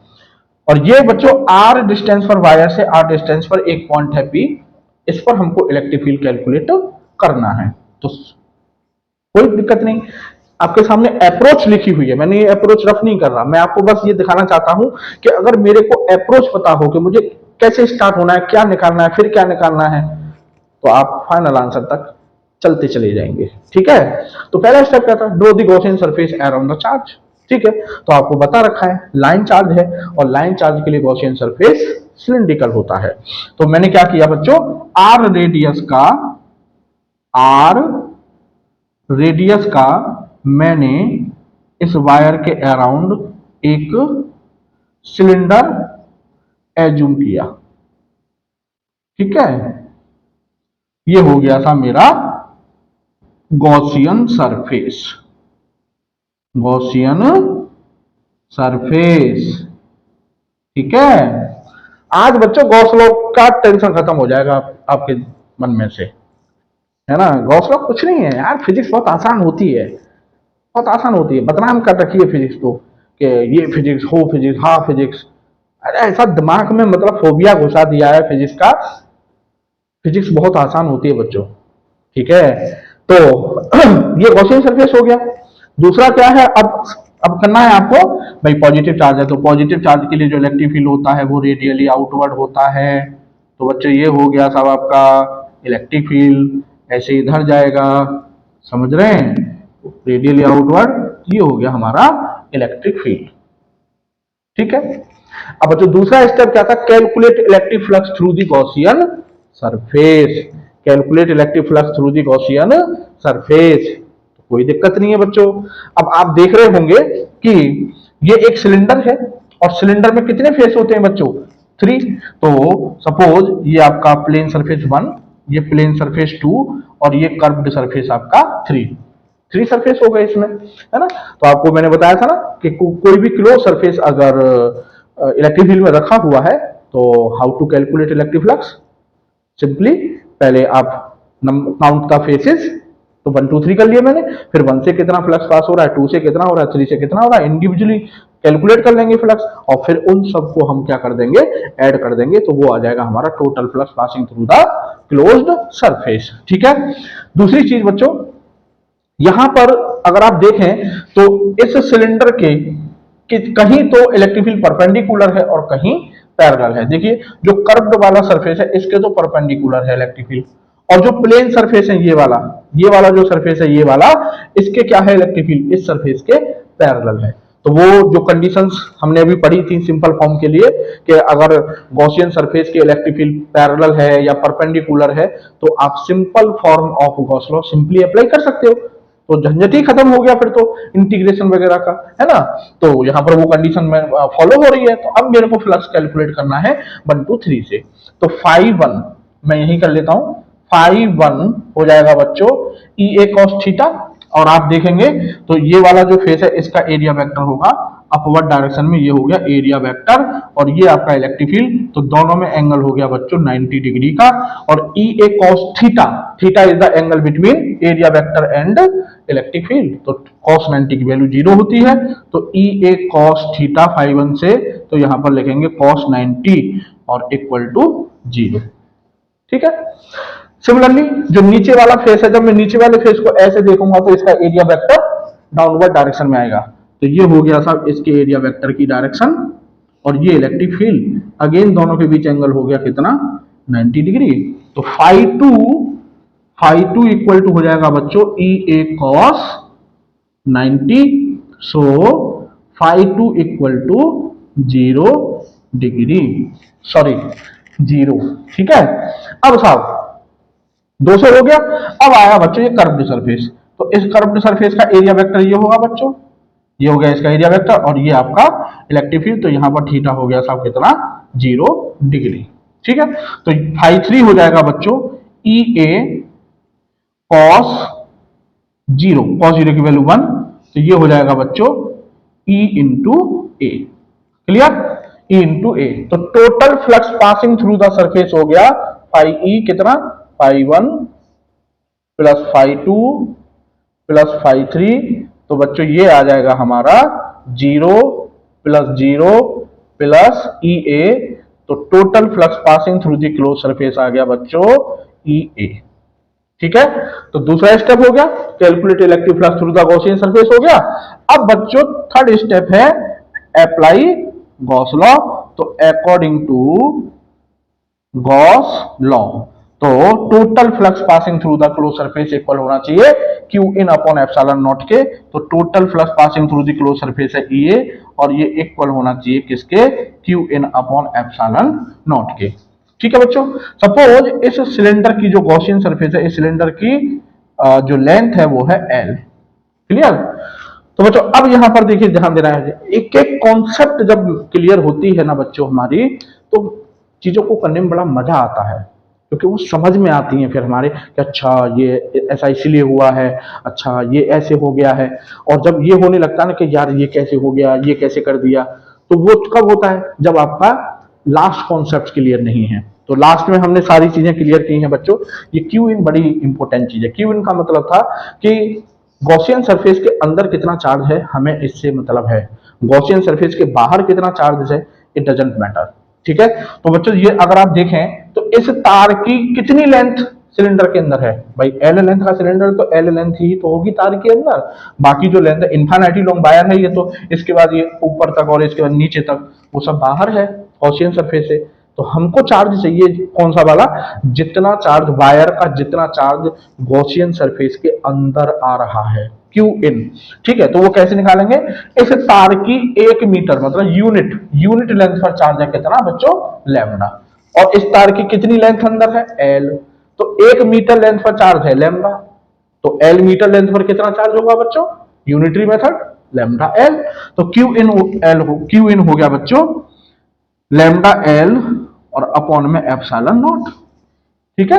A: और ये बच्चों आर डिस्टेंस पर वायर से आर डिस्टेंस पर एक पॉइंट है पी, इस पर हमको इलेक्ट्रिक फील्ड कैलकुलेट करना है। तो कोई दिक्कत नहीं, आपके सामने अप्रोच लिखी हुई है, मैंने ये अप्रोच रफ नहीं कर रहा, मैं आपको बस ये दिखाना चाहता हूं कि अगर मेरे को अप्रोच पता हो कि मुझे कैसे स्टार्ट होना है, क्या निकालना है, फिर क्या निकालना है, तो आप फाइनल आंसर तक चलते चले जाएंगे। ठीक है। तो पहला स्टेप क्या था, draw the Gaussian surface around the charge. ठीक है, तो आपको बता रखा है लाइन चार्ज है और लाइन चार्ज के लिए गॉसियन सरफेस सिलिंड्रिकल होता है। तो मैंने क्या किया बच्चों, आर रेडियस का मैंने इस वायर के अराउंड एक सिलेंडर एज्यूम किया। ठीक है, ये हो गया था मेरा गॉसियन सरफेस। Gaussian surface. ठीक है। आज बच्चों गॉस लॉ का टेंशन खत्म हो जाएगा आपके मन में से, है ना। गॉस लॉ कुछ नहीं है यार, फिजिक्स बहुत आसान होती है, बहुत आसान होती है। बदनाम कर रखी है फिजिक्स को कि ये फिजिक्स हो फिजिक्स हाँ फिजिक्स। अरे ऐसा दिमाग में मतलब फोबिया घुसा दिया है फिजिक्स का। फिजिक्स बहुत आसान होती है बच्चों, ठीक है। तो ये गॉसियन सरफेस हो गया। दूसरा क्या है, अब करना है आपको भाई, पॉजिटिव चार्ज है तो पॉजिटिव चार्ज के लिए जो इलेक्ट्रिक फील्ड होता है वो रेडियली आउटवर्ड होता है। तो बच्चे ये हो गया सब आपका इलेक्ट्रिक फील्ड, ऐसे इधर जाएगा, समझ रहे हैं, रेडियली आउटवर्ड, ये हो गया हमारा इलेक्ट्रिक फील्ड, ठीक है। अब जो दूसरा स्टेप क्या था, calculate electric flux through the Gaussian surface. Calculate electric flux through the Gaussian surface, कोई दिक्कत नहीं है बच्चों। अब आप देख रहे होंगे कि ये एक सिलेंडर है और सिलेंडर में कितने फेस होते हैं बच्चों, 3। तो सपोज ये आपका प्लेन सरफेस 1, ये प्लेन सरफेस 2 और ये कर्व्ड सरफेस आपका 3 सरफेस हो गए इसमें, है ना। तो आपको मैंने बताया था ना कि कोई भी क्लोज सरफेस अगर इलेक्ट्रिक फील्ड में रखा हुआ है तो how to calculate electric flux, simply पहले आप काउंट द फेसेस, तो 1 2 3 कर लिए मैंने, फिर 1 से कितना फ्लक्स पास हो रहा है, 2 से कितना हो रहा है, 3 से कितना हो रहा है, इंडिविजुअली कैलकुलेट कर लेंगे फ्लक्स और फिर उन सबको हम क्या कर देंगे, ऐड कर देंगे, तो वो आ जाएगा हमारा total flux passing through the closed surface, ठीक है। दूसरी चीज बच्चों, यहां पर अगर आप देखें तो इस सिलेंडर के कि कहीं तो इलेक्ट्रिक फील्ड परपेंडिकुलर है और कहीं पैरेलल है। देखिए जो कर्व्ड वाला सरफेस है इसके तो परपेंडिकुलर है इलेक्ट्रिक फील्ड, और जो प्लेन सरफेस है ये वाला जो सरफेस है ये वाला, इसके क्या है इलेक्ट्रिक फील्ड, इस सरफेस के पैरेलल है। तो वो जो कंडीशंस हमने अभी पढ़ी थी सिंपल फॉर्म के लिए कि अगर गॉसियन सरफेस के इलेक्ट्रिक फील्ड पैरेलल है या परपेंडिकुलर है तो आप simple form of Gauss law simply apply कर सकते हो, तो झंझट ही खत्म हो गया फिर तो इंटीग्रेशन वगैरह का, है ना। तो यहाँ पर वो कंडीशन में फॉलो हो रही है। तो अब मेरे को फ्लक्स कैलकुलेट करना है 1 2 3 से, तो 5 1 मैं यही कर लेता हूं, 5 1 हो जाएगा बच्चों ई ए कॉस थीटा, और आप देखेंगे तो ये वाला जो फेस है इसका एरिया वेक्टर होगा अपवर्ड डायरेक्शन में, ये हो गया एरिया वेक्टर, और ये आपका इलेक्ट्रिक फील्ड, तो दोनों में एंगल हो गया बच्चों 90 डिग्री का, और E A cos theta, theta is the angle between area vector and electric field, तो कॉस 90 की वैल्यू 0 होती है, तो ई ए कॉस थीटा 5 1 से, तो यहां पर लिखेंगे कॉस 90 और इक्वल टू 0, ठीक है। सिमिलरली जो नीचे वाला फेस है, जब मैं नीचे वाले फेस को ऐसे देखूंगा तो इसका एरिया वेक्टर डाउनवर्ड डायरेक्शन में आएगा, तो ये हो गया साहब इसके एरिया वेक्टर की डायरेक्शन, और ये इलेक्ट्रिक फील्ड, अगेन दोनों के बीच एंगल हो गया कितना 90 डिग्री, तो फाई टू इक्वल टू हो जाएगा बच्चों E A cos 90, so phi to equal to 0 degree, sorry 0, ठीक है। अब साहब 200 हो गया। अब आया बच्चों ये कर्व्ड सरफेस, तो इस कर्व्ड सरफेस का एरिया वेक्टर ये होगा बच्चों, ये हो गया इसका एरिया वेक्टर, और ये आपका इलेक्ट्रिक फील्ड, तो यहां पर थीटा हो गया साहब कितना 0 डिग्री, ठीक है। तो फाई 3 हो जाएगा बच्चों ई ए कॉस 0, कॉस 0 की वैल्यू 1, तो ये हो जाएगा बच्चों E into A, clear, E into A, तो total flux passing through the surface हो गया फाई ई कितना, phi 1 plus phi 2 plus phi 3, तो बच्चों ये आ जाएगा हमारा 0 प्लस 0 प्लस ई ए, तो total flux passing through the close surface आ गया बच्चों ई ए, ठीक है। तो दूसरा स्टेप हो गया calculate electric flux through the Gaussian surface हो गया। अब बच्चों थर्ड स्टेप है अप्लाई गॉस लॉ, तो अकॉर्डिंग टू गॉस लॉ, तो total flux passing through the close surface equal होना चाहिए Q in upon epsilon naught के, तो total flux passing through the close surface है ई ए, और ये इक्वल होना चाहिए किसके, Q in upon epsilon naught के, ठीक है बच्चों। सपोज इस सिलेंडर की जो गॉसियन सरफेस है, इस सिलेंडर की जो लेंथ है वो है एल, क्लियर। तो बच्चों अब यहां पर देखिए ध्यान देना है, एक एक कॉन्सेप्ट जब क्लियर होती है ना बच्चों हमारी, तो चीजों को करने में बड़ा मजा आता है, क्योंकि वो समझ में आती हैं फिर हमारे कि अच्छा ये ऐसा इसीलिए हुआ है, अच्छा ये ऐसे हो गया है, और जब ये होने लगता है ना कि यार ये कैसे हो गया, ये कैसे कर दिया, तो वो कब होता है जब आपका लास्ट कॉन्सेप्ट क्लियर नहीं है। तो लास्ट में हमने सारी चीजें क्लियर की हैं बच्चों। ये क्यू इन बड़ी इंपॉर्टेंट चीज है। क्यू इन का मतलब था कि गॉसियन सरफेस के अंदर कितना चार्ज है हमें इससे मतलब है, गॉसियन सरफेस के बाहर कितना चार्ज है इट डजंट मैटर। ठीक है, तो बच्चों ये अगर आप देखें तो इस तार की कितनी लेंथ सिलेंडर के अंदर है, भाई एल लेंथ का सिलेंडर तो एल लेंथ ही तो होगी तार के अंदर, बाकी जो लेंथ है इन्फिनिटी लॉन्ग वायर है ये, तो इसके बाद ये ऊपर तक और इसके बाद नीचे तक वो सब बाहर है गॉसियन सरफेस से। तो हमको चार्ज चाहिए कौन सा वाला, जितना चार्ज वायर का जितना चार्ज गॉसियन सरफेस के अंदर आ रहा है, क्यू इन। ठीक है, तो वो कैसे निकालेंगे, इस तार की 1 मीटर मतलब यूनिट लेंथ पर चार्ज है कितना बच्चों, लैम्डा, और इस तार की कितनी लेंथ अंदर है, एल, तो 1 मीटर लेंथ पर चार्ज है लैम्डा, तो एल मीटर लेंथ पर कितना चार्ज होगा बच्चों, यूनिटरी मेथड लैम्डा एल। तो क्यू इन हो गया बच्चों लैम्डा एल और अपॉन में एप्सिलॉन नॉट। ठीक है,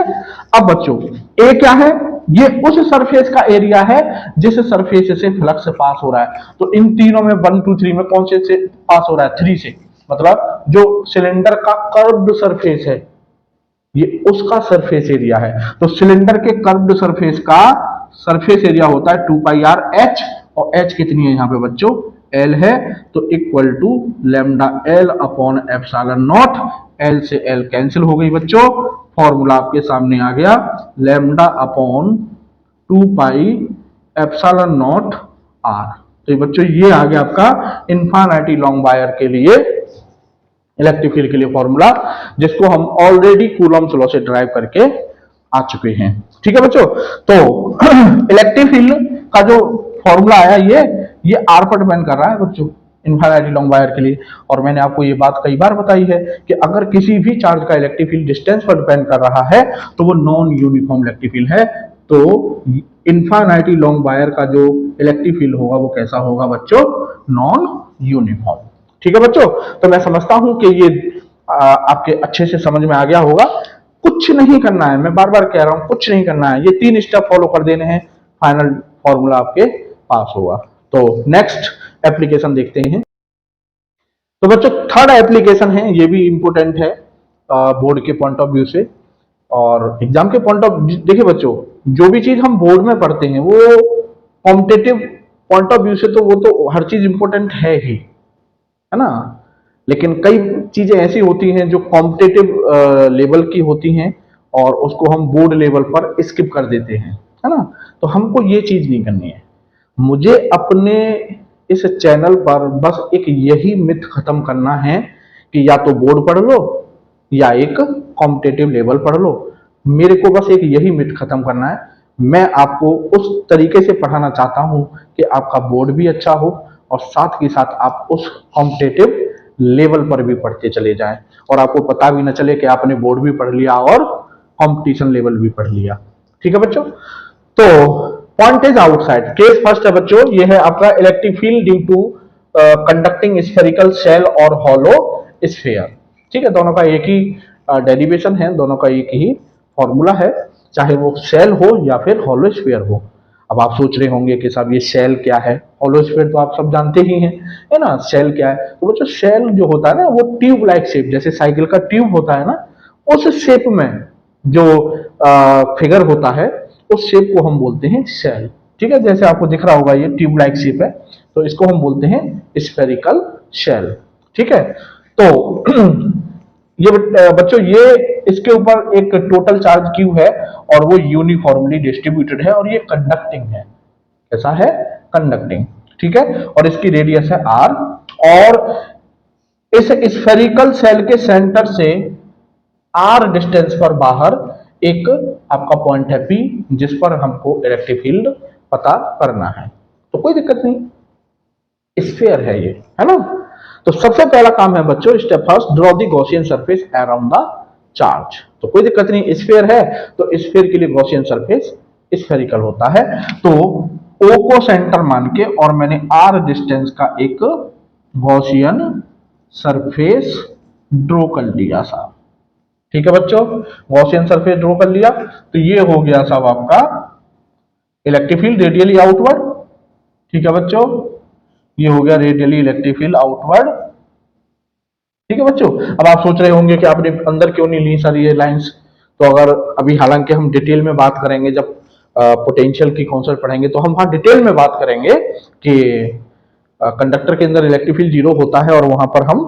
A: अब बच्चों ए क्या है, ये उस सरफेस का एरिया है जिस सरफेस से फ्लक्स पास हो रहा है। तो इन तीनों में 1 2 3 में कौन से पास हो रहा है, 3 से, मतलब जो सिलेंडर का कर्व्ड सरफेस है ये उसका सरफेस एरिया है। तो सिलेंडर के कर्व्ड सरफेस का सरफेस एरिया होता है 2πr h, और h कितनी है यहाँ पे बच्चों, l है, तो equal to lambda L upon epsilon naught, l से l कैंसिल हो गई बच्चों, फॉर्मूला आपके सामने आ गया lambda upon 2 pi epsilon naught r। तो बच्चों ये आ गया आपका इन्फिनिटी लॉन्ग वायर के लिए इलेक्ट्रिक फील्ड के लिए फॉर्मूला, जिसको हम ऑलरेडी कूलॉम्स लॉ से ड्राइव करके आ चुके हैं। ठीक है बच्चों, तो इलेक्ट्रिक फील्ड का जो फॉर्मूला आया ये आर पर डिपेंड कर रहा है बच्चों इन्फिनिटी लॉन्ग वायर के लिए। और मैंने आपको ये बात कई बार बताई है कि अगर किसी भी चार्ज का इलेक्ट्रिक फील्ड डिस्टेंस पर डिपेंड कर रहा है तो वो नॉन यूनिफॉर्म इलेक्ट्रिक फील्ड है। तो इन्फिनिटी लॉन्ग वायर का जो इलेक्ट्रिक फील्ड होगा वो कैसा होगा बच्चों, नॉन यूनिफॉर्म। ठीक है बच्चों, तो मैं समझता हूं कि ये आपके अच्छे से समझ में आ गया होगा। कुछ नहीं करना है, मैं बार बार कह रहा हूं कुछ नहीं करना है, ये 3 स्टेप फॉलो कर देने हैं, फाइनल फॉर्मूला आपके पास होगा। तो नेक्स्ट एप्लीकेशन देखते हैं। तो बच्चों थर्ड एप्लीकेशन है, ये भी इंपॉर्टेंट है बोर्ड के पॉइंट ऑफ व्यू से और एग्जाम के पॉइंट ऑफ। देखिए बच्चों जो भी चीज हम बोर्ड में पढ़ते हैं वो कॉम्पिटेटिव पॉइंट ऑफ व्यू से तो वो तो हर चीज इंपॉर्टेंट है ही, है ना, लेकिन कई चीजें ऐसी होती हैं जो कॉम्पिटेटिव लेवल की होती हैं और उसको हम बोर्ड लेवल पर स्किप कर देते हैं, है ना। तो हमको ये चीज नहीं करनी है। मुझे अपने इस चैनल पर बस एक यही मिथ खत्म करना है कि या तो बोर्ड पढ़ लो या एक कॉम्पिटेटिव लेवल पढ़ लो। मेरे को बस एक यही मिथ खत्म करना है। मैं आपको उस तरीके से पढ़ाना चाहता हूं कि आपका बोर्ड भी अच्छा हो और साथ के साथ आप उस कॉम्पिटेटिव लेवल पर भी पढ़ते चले जाएं और आपको पता भी न चले कि आपने बोर्ड भी पढ़ लिया और कंपटीशन लेवल भी पढ़ लिया। ठीक है बच्चों, तो point is outside. Case first है बच्चों, ये है आपका electric field due to conducting spherical shell और हॉलो स्फीयर। ठीक है, दोनों का एक ही डेरिवेशन है, दोनों का एक ही फॉर्मूला है, चाहे वो शेल हो या फिर हॉलो स्फीयर हो। अब आप सोच रहे होंगे कि साहब ये शेल क्या है, हॉलो स्फीयर तो आप सब जानते ही हैं, है ना, शेल क्या है। तो बच्चों शेल जो होता है ना वो ट्यूब लाइक शेप, जैसे साइकिल का ट्यूब होता है ना, उस शेप में जो फिगर होता है उस शेप को हम बोलते हैं शेल। ठीक है, जैसे आपको दिख रहा होगा ये ट्यूब लाइक शेप है, तो इसको हम बोलते हैं स्फेरिकल शेल। ठीक है, तो ये बच्चों ये इसके ऊपर एक टोटल चार्ज क्यू है और वो यूनिफॉर्मली डिस्ट्रीब्यूटेड है और ये कंडक्टिंग है। कैसा है, कंडक्टिंग। ठीक है, और इसकी रेडियस है आर और इस स्फेरिकल शेल के सेंटर से आर डिस्टेंस पर बाहर एक आपका पॉइंट है पी, जिस पर हमको इलेक्ट्रिक फील्ड पता करना है। तो कोई दिक्कत नहीं, स्फीयर है ये, है ना। तो सबसे पहला काम है बच्चों, step first, draw the Gaussian surface around the charge. तो कोई दिक्कत नहीं, स्फीयर है तो स्फीयर के लिए गॉसियन सरफेस स्फेरिकल होता है। तो ओ को सेंटर मान के और मैंने आर डिस्टेंस का एक गॉसियन सरफेस ड्रॉ कर लिया साहब। ठीक है बच्चों, गॉसियन सरफेस ड्रॉ कर लिया तो ये हो गया साहब आपका इलेक्ट्रिक फील्ड रेडियली आउटवर्ड। ठीक है बच्चों, ये हो गया रेडियली इलेक्ट्रिक फील्ड आउटवर्ड। ठीक है बच्चों। अब आप सोच रहे होंगे कि आपने अंदर क्यों नहीं ली सर ये लाइंस। तो अगर अभी हालांकि हम डिटेल में बात करेंगे जब पोटेंशियल की कॉन्सेप्ट पढ़ेंगे तो हम वहां डिटेल में बात करेंगे कि कंडक्टर के अंदर इलेक्ट्रिक फील्ड जीरो होता है और वहां पर हम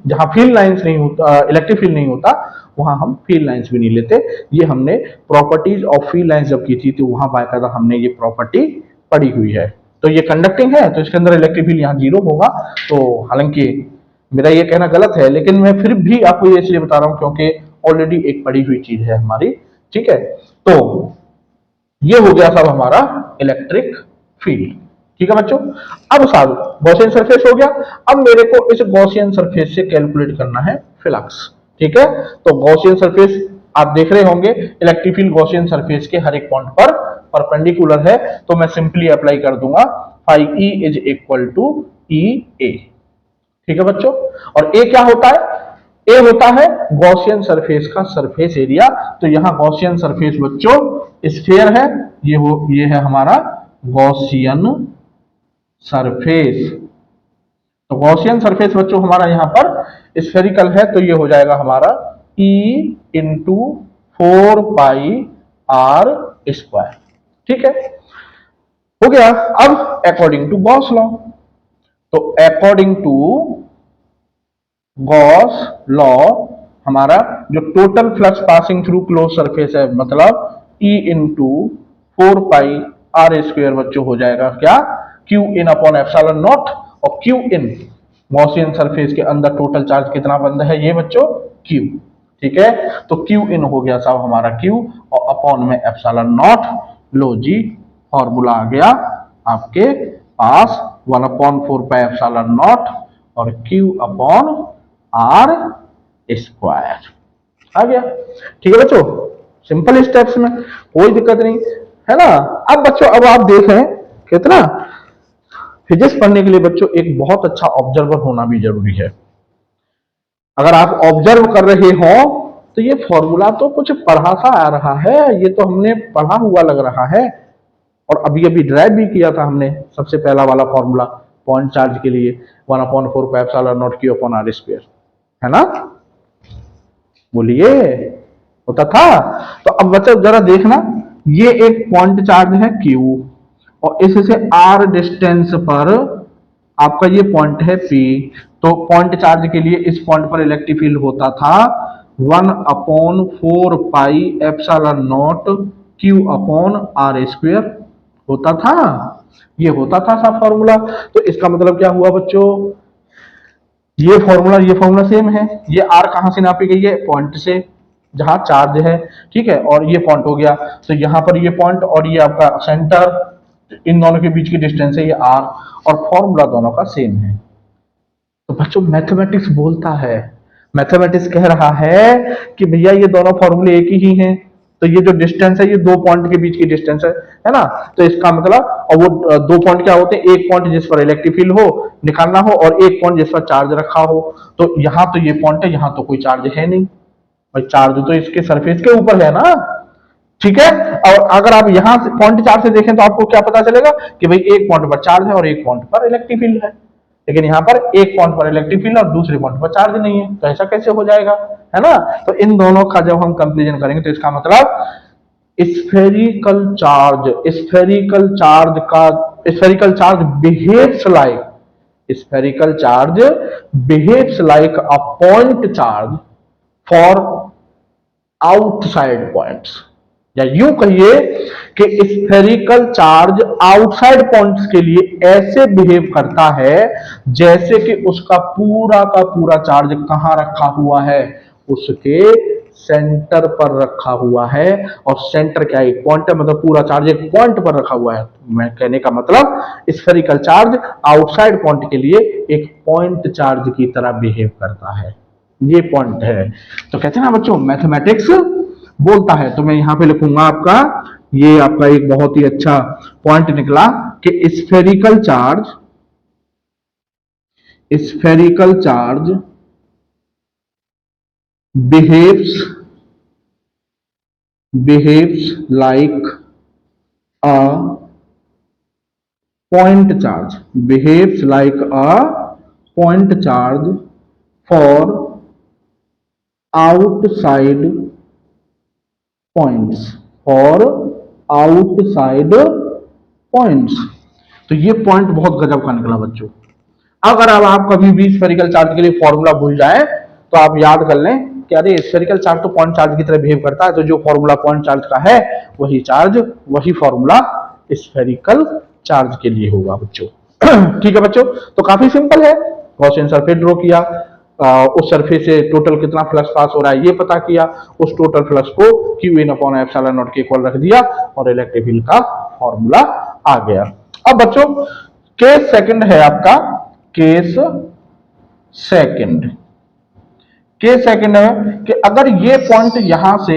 A: जहां फील्ड लाइंस नहीं होता, इलेक्ट्रिक फील्ड नहीं होता, वहां हम फील्ड लाइंस भी नहीं लेते। ये हमने प्रॉपर्टीज ऑफ फील्ड लाइंस जब की थी तो वहां बाकायदा हमने ये प्रॉपर्टी पढ़ी हुई है। तो ये कंडक्टिंग है तो इसके अंदर इलेक्ट्रिक फील्ड यहाँ जीरो होगा। तो हालांकि मेरा ये कहना गलत है लेकिन मैं फिर भी आपको ये इसलिए बता रहा हूं क्योंकि ऑलरेडी एक पढ़ी हुई चीज है हमारी। ठीक है, तो ये हो गया सब हमारा इलेक्ट्रिक फील्ड। ठीक है बच्चों। अब साहब गॉसियन सरफेस हो गया। अब मेरे को इस गॉसियन सरफेस से कैलकुलेट करना है फ्लक्स। ठीक है, तो गॉसियन सरफेस आप देख रहे होंगे इलेक्ट्रिक फील्ड गॉसियन सरफेस के हर एक पॉइंट पर परपेंडिकुलर है। तो मैं सिंपली अप्लाई कर दूंगा phi E is equal to E A. ठीक है बच्चों। और ए क्या होता है? ए होता है गॉसियन सरफेस का सरफेस एरिया। तो यहां गॉसियन सरफेस बच्चों स्फीयर है, ये है हमारा गॉसियन सरफेस। तो गॉसियन सरफेस बच्चों हमारा यहां पर स्फेरिकल है तो ये हो जाएगा हमारा E इंटू 4 पाई r स्क्वायर। ठीक है, हो गया। अब अकॉर्डिंग टू गॉस लॉ, तो अकॉर्डिंग टू गॉस लॉ हमारा जो total flux passing through close surface है मतलब E इंटू 4 पाई r स्क्वायर बच्चों हो जाएगा क्या? Q in upon epsilon naught. और क्यू इन गॉसियन सरफेस के अंदर टोटल चार्ज कितना बंद है ये बच्चों? क्यू। ठीक है, तो क्यू इन हो गया साहब हमारा क्यू और अपॉन में एप्सिलॉन नॉट। लो जी, फॉर्मूला आ गया आपके पास 1/4 पाई एप्सिलॉन नॉट और क्यू अपॉन आर स्क्वायर आ गया। ठीक है बच्चों, सिंपल स्टेप्स में कोई दिक्कत नहीं है ना। अब बच्चों अब आप देखें कितना फिजिक्स पढ़ने के लिए बच्चों एक बहुत अच्छा ऑब्जर्वर होना भी जरूरी है। अगर आप ऑब्जर्व कर रहे हो तो ये फॉर्मूला तो कुछ पढ़ा सा आ रहा है, ये तो हमने पढ़ा हुआ लग रहा है और अभी अभी ड्राइव भी किया था हमने सबसे पहला वाला फॉर्मूला पॉइंट चार्ज के लिए 1/4 पाई क्यू अपॉन आर स्क्वायर, है ना? बोलिए, होता था। तो अब बच्चा जरा देखना, ये एक पॉइंट चार्ज है क्यू और इससे आर डिस्टेंस पर आपका ये पॉइंट है पी। तो पॉइंट चार्ज के लिए इस पॉइंट पर इलेक्ट्रिक फील्ड होता था 1/4 pi epsilon naught Q upon R square होता था। ये होता था सा फॉर्मूला। तो इसका मतलब क्या हुआ बच्चों? ये फॉर्मूला सेम है। ये आर कहां से नापी गई है? पॉइंट से जहां चार्ज है। ठीक है, और ये पॉइंट हो गया तो यहां पर ये पॉइंट और ये आपका सेंटर, इन दोनों के बीच की डिस्टेंस है ये आर और फॉर्मूला दोनों का सेम है। तो बच्चों मैथमेटिक्स बोलता है, मैथमेटिक्स कह रहा है कि भैया ये दोनों फॉर्मूले एक ही हैं। तो ये जो डिस्टेंस है ये दो पॉइंट के बीच की डिस्टेंस है ना। तो इसका मतलब, और वो दो पॉइंट क्या होते हैं? एक पॉइंट जिस पर इलेक्ट्रिक फील्ड हो निकालना हो और एक पॉइंट जिस पर चार्ज रखा हो। तो यहाँ तो ये पॉइंट है, यहाँ तो कोई चार्ज है नहीं भाई, चार्ज तो इसके सरफेस के ऊपर है ना। ठीक है, और अगर आप यहां से पॉइंट चार्ज से देखें तो आपको क्या पता चलेगा कि भाई एक पॉइंट पर चार्ज है और एक पॉइंट पर इलेक्ट्रिक फील्ड है। लेकिन यहाँ पर एक पॉइंट पर इलेक्ट्रिक फील्ड और दूसरे पॉइंट पर चार्ज नहीं है, तो ऐसा कैसे हो जाएगा? है ना। तो इन दोनों का जब हम कंपेरिजन करेंगे तो इसका मतलब spherical charge behaves like a point charge for outside points. या यूं कहिए कि स्फेरिकल चार्ज आउटसाइड पॉइंट्स के लिए ऐसे बिहेव करता है जैसे कि उसका का पूरा चार्ज कहां रखा हुआ है? उसके सेंटर पर रखा हुआ है। और सेंटर क्या है? एक पॉइंट है, मतलब पूरा चार्ज एक पॉइंट पर रखा हुआ है। मैं कहने का मतलब स्फेरिकल चार्ज आउटसाइड पॉइंट के लिए एक पॉइंट चार्ज की तरह बिहेव करता है। ये पॉइंट है। तो कहते हैं ना बच्चों मैथमेटिक्स बोलता है। तो मैं यहां पे लिखूंगा आपका, ये आपका एक बहुत ही अच्छा पॉइंट निकला कि spherical charge behaves like a point charge for outside points, for outside points. तो ये पॉइंट बहुत गजब का निकला बच्चों। अगर अब आप कभी भी स्फेरिकल चार्ज के लिए फॉर्मूला भूल जाए तो आप याद कर लें कि अरे स्फेरिकल चार्ज तो पॉइंट चार्ज की तरह बिहेव करता है, तो जो फॉर्मूला पॉइंट चार्ज का है वही चार्ज, वही फॉर्मूला स्फेरिकल चार्ज के लिए होगा बच्चों। ठीक है बच्चों, तो काफी सिंपल है। गॉसियन सरफेस ड्रॉ किया, उस सरफेस से टोटल कितना फ्लक्स पास हो रहा है ये पता किया, उस टोटल फ्लक्स को Q in upon epsilon naught के इक्वल रख दिया और इलेक्ट्रिक फील्ड का फॉर्मूला आ गया। अब बच्चों केस सेकंड है आपका, केस सेकंड। केस सेकंड है कि अगर ये पॉइंट यहां से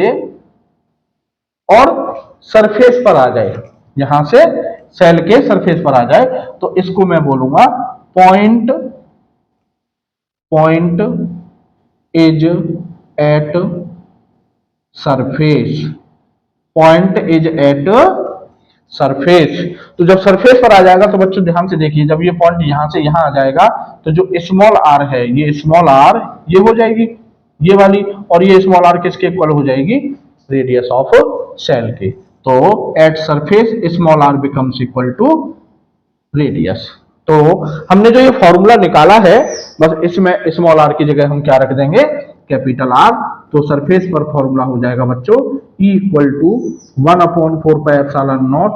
A: और सरफेस पर आ जाए, यहां से सेल के सरफेस पर आ जाए, तो इसको मैं बोलूंगा point point is at surface, point is at surface. तो जब सरफेस पर आ जाएगा तो बच्चों ध्यान से देखिए, जब ये पॉइंट यहां से यहां आ जाएगा तो जो स्मॉल आर है, ये स्मॉल आर ये हो जाएगी ये वाली, और ये स्मॉल आर किसके इक्वल हो जाएगी, रेडियस ऑफ सेल के। तो at surface small R becomes equal to radius. तो हमने जो ये फॉर्मूला निकाला है बस इसमें स्मॉल आर की जगह हम क्या रख देंगे, कैपिटल आर। तो सरफेस पर फॉर्मूला हो जाएगा बच्चों E equal to 1/4πε0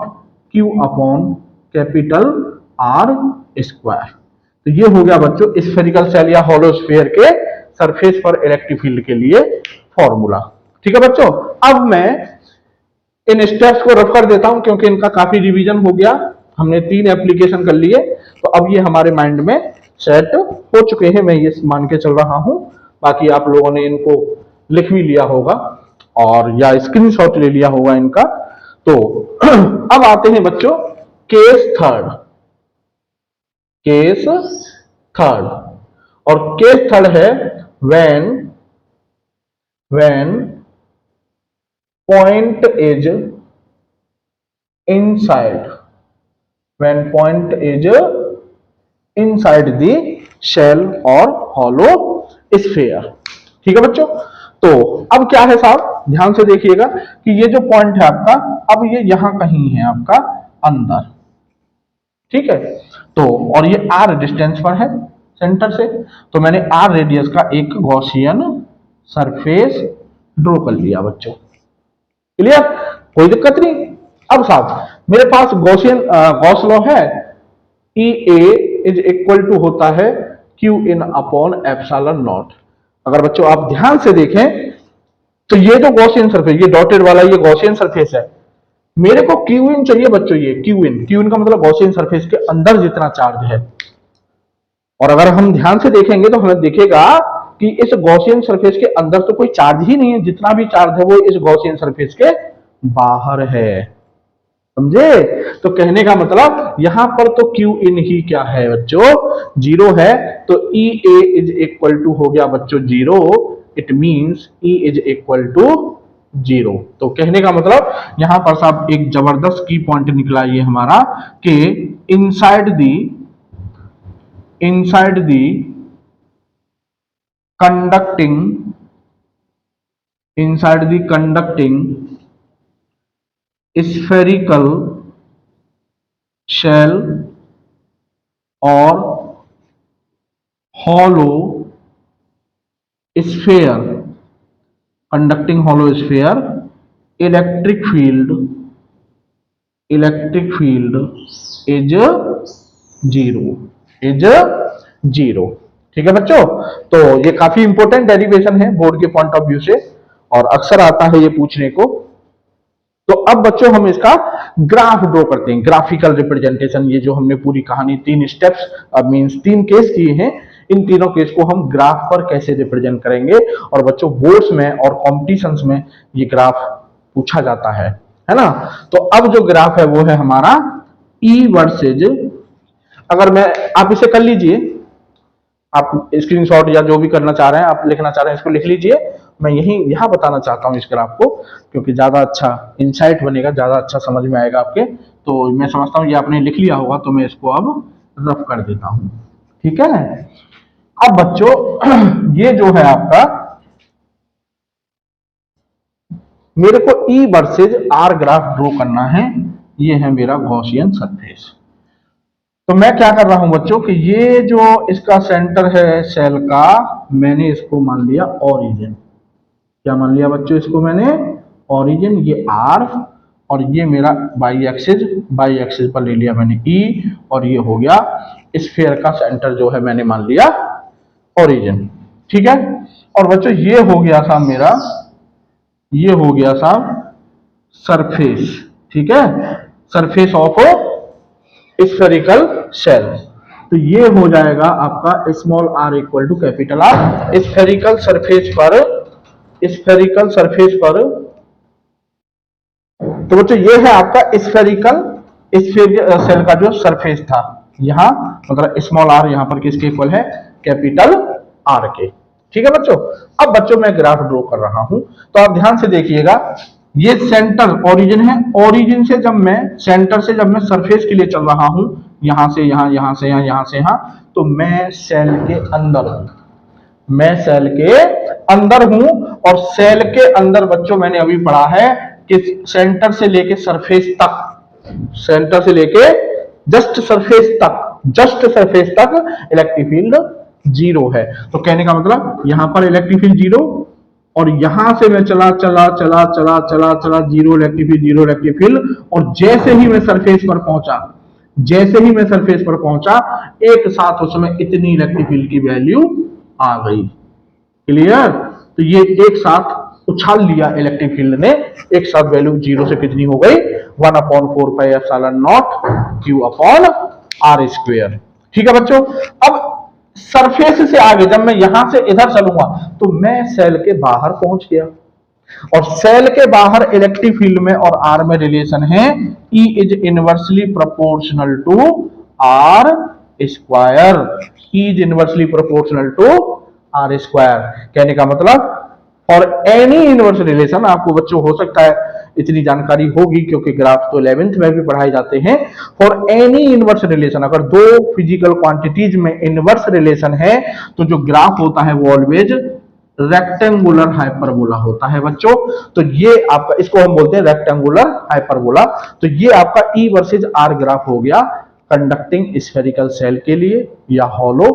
A: Q upon capital R square. तो ये हो गया बच्चों स्फेरिकल सेल या होलो स्फीयर के सरफेस पर इलेक्ट्रिक फील्ड के लिए फॉर्मूला। ठीक है बच्चों, अब मैं इन स्टेप्स को रफ कर देता हूं क्योंकि इनका काफी रिवीजन हो गया, हमने 3 एप्लीकेशन कर लिए, तो अब ये हमारे माइंड में सेट हो चुके हैं, मैं ये मान के चल रहा हूं। बाकी आप लोगों ने इनको लिख भी लिया होगा और या स्क्रीनशॉट ले लिया होगा इनका। तो अब आते हैं बच्चों केस थर्ड, केस थर्ड। और केस थर्ड है when point is inside, when point is inside the shell or hollow sphere। ठीक है बच्चों, तो अब क्या है साहब ध्यान से देखिएगा कि ये जो पॉइंट है आपका, अब ये यहां कहीं है आपका अंदर, ठीक है। तो और ये r डिस्टेंस पर है सेंटर से, तो मैंने r रेडियस का एक गॉसियन सरफेस ड्रॉ कर लिया बच्चों। क्लियर, कोई दिक्कत नहीं। अब साहब मेरे पास गॉस लॉ है, ई ए इज इक्वल टू होता है Q in upon epsilon not. अगर बच्चों आप ध्यान से देखें तो ये जो गॉसियन सरफेस, ये डॉटेड वाला ये गॉसियन सरफेस है, मेरे को क्यू इन चाहिए बच्चों, ये क्यू इन का मतलब गॉसियन सरफेस के अंदर जितना चार्ज है। और अगर हम ध्यान से देखेंगे तो हमें दिखेगा कि इस गॉसियन सरफेस के अंदर तो कोई चार्ज ही नहीं है, जितना भी चार्ज है वो इस गॉसियन सरफेस के बाहर है, समझे। तो कहने का मतलब यहां पर तो क्यू इन ही क्या है बच्चों, जीरो है। तो E A is equal to हो गया बच्चों zero, it means E is equal to zero. तो कहने का मतलब यहां पर साहब एक जबरदस्त की पॉइंट निकला ये हमारा कि inside the conducting spherical shell or hollow sphere, conducting hollow sphere, electric field is zero। ठीक है बच्चों, तो ये काफी इंपॉर्टेंट डेरिवेशन है बोर्ड के पॉइंट ऑफ व्यू से और अक्सर आता है ये पूछने को। तो अब बच्चों हम इसका ग्राफ ड्रॉ करते हैं, ग्राफिकल रिप्रेजेंटेशन। ये जो हमने पूरी कहानी 3 स्टेप्स मींस 3 केस किए हैं, इन तीनों केस को हम ग्राफ पर कैसे रिप्रेजेंट करेंगे। और बच्चों बोर्ड्स में और कॉम्पिटिशंस में ये ग्राफ पूछा जाता है ना। तो अब जो ग्राफ है वो है हमारा ई वर्सेज, अगर मैं आप इसे कर लीजिए, आप स्क्रीनशॉट या जो भी करना चाह रहे हैं, आप लिखना चाह रहे हैं इसको लिख लीजिए। मैं यहां बताना चाहता हूं इस ग्राफ को क्योंकि ज्यादा अच्छा इंसाइट बनेगा, ज्यादा अच्छा समझ में आएगा आपके। तो मैं समझता हूं ये आपने लिख लिया होगा, तो मैं इसको अब रफ कर देता हूं, ठीक है। अब बच्चों ये जो है आपका, मेरे को ई वर्सेज आर ग्राफ ड्रॉ करना है। ये है मेरा गॉसियन सरफेस। तो मैं क्या कर रहा हूं बच्चों कि ये जो इसका सेंटर है सेल का, मैंने इसको मान लिया ओरिजिन। क्या मान लिया बच्चों इसको मैंने? ओरिजिन। ये आर और ये मेरा बाई एक्सिस पर ले लिया मैंने ई, और ये हो गया स्फीयर का सेंटर जो है मैंने मान लिया ओरिजिन। ठीक है। और बच्चों ये हो गया था मेरा, ये हो गया था सरफेस। ठीक है, सरफेस ऑफ स्फेरिकल सेल। तो ये हो जाएगा आपका small R equal to capital R. Spherical surface पर तो बच्चों ये है आपका स्फेरिकल सेल का जो सरफेस था, यहाँ मतलब स्मॉल आर यहाँ पर किसके इक्वल है? कैपिटल आर के। ठीक है बच्चों। अब बच्चों मैं ग्राफ ड्रॉ कर रहा हूं, तो आप ध्यान से देखिएगा। ये सेंटर ओरिजिन है, ओरिजिन से जब मैं सेंटर से जब मैं सरफेस के लिए चल रहा हूं, यहां से यहां, यहां से यहां, यहां से यहां, तो मैं सेल के अंदर हूं। मैं सेल के अंदर हूं, और सेल के अंदर बच्चों मैंने अभी पढ़ा है कि सेंटर से लेके सरफेस तक, सेंटर से लेके जस्ट सरफेस तक इलेक्ट्रिक फील्ड जीरो है। तो कहने का मतलब यहां पर इलेक्ट्रिक फील्ड जीरो, और यहां से मैं चला चला चला चला चला चला, zero electric field, zero electric field, और जैसे ही मैं सरफेस पर पहुंचा, जैसे ही मैं सरफेस पर पहुंचा, एक साथ उसमें इतनी इलेक्ट्रिक फील्ड की वैल्यू आ गई। क्लियर? तो ये एक साथ उछाल लिया इलेक्ट्रिक फील्ड ने, एक साथ वैल्यू जीरो से कितनी हो गई? 1/4πε0 Q अपॉन आर स्क्वेयर। ठीक है बच्चों। अब सरफेस से आगे जब मैं यहां से इधर चलूंगा, तो मैं सेल के बाहर पहुंच गया, और सेल के बाहर इलेक्ट्रिक फील्ड में और आर में रिलेशन है E is inversely proportional to R square. E is inversely proportional to R square. कहने का मतलब फॉर एनी इनवर्स रिलेशन, आपको बच्चों हो सकता है इतनी जानकारी होगी क्योंकि ग्राफ तो 11th में भी पढ़ाए जाते हैं। फॉर एनी इनवर्स रिलेशन, अगर दो फिजिकल क्वांटिटीज में इनवर्स रिलेशन है, तो जो ग्राफ होता है वो ऑलवेज रेक्टेंगुलर हाइपरबोला होता है बच्चों। तो ये आपका, इसको हम बोलते हैं रेक्टेंगुलर हाइपरबोला। तो ये आपका ई वर्सेज आर ग्राफ हो गया कंडक्टिंग स्फेरिकल सेल के लिए, या हॉलो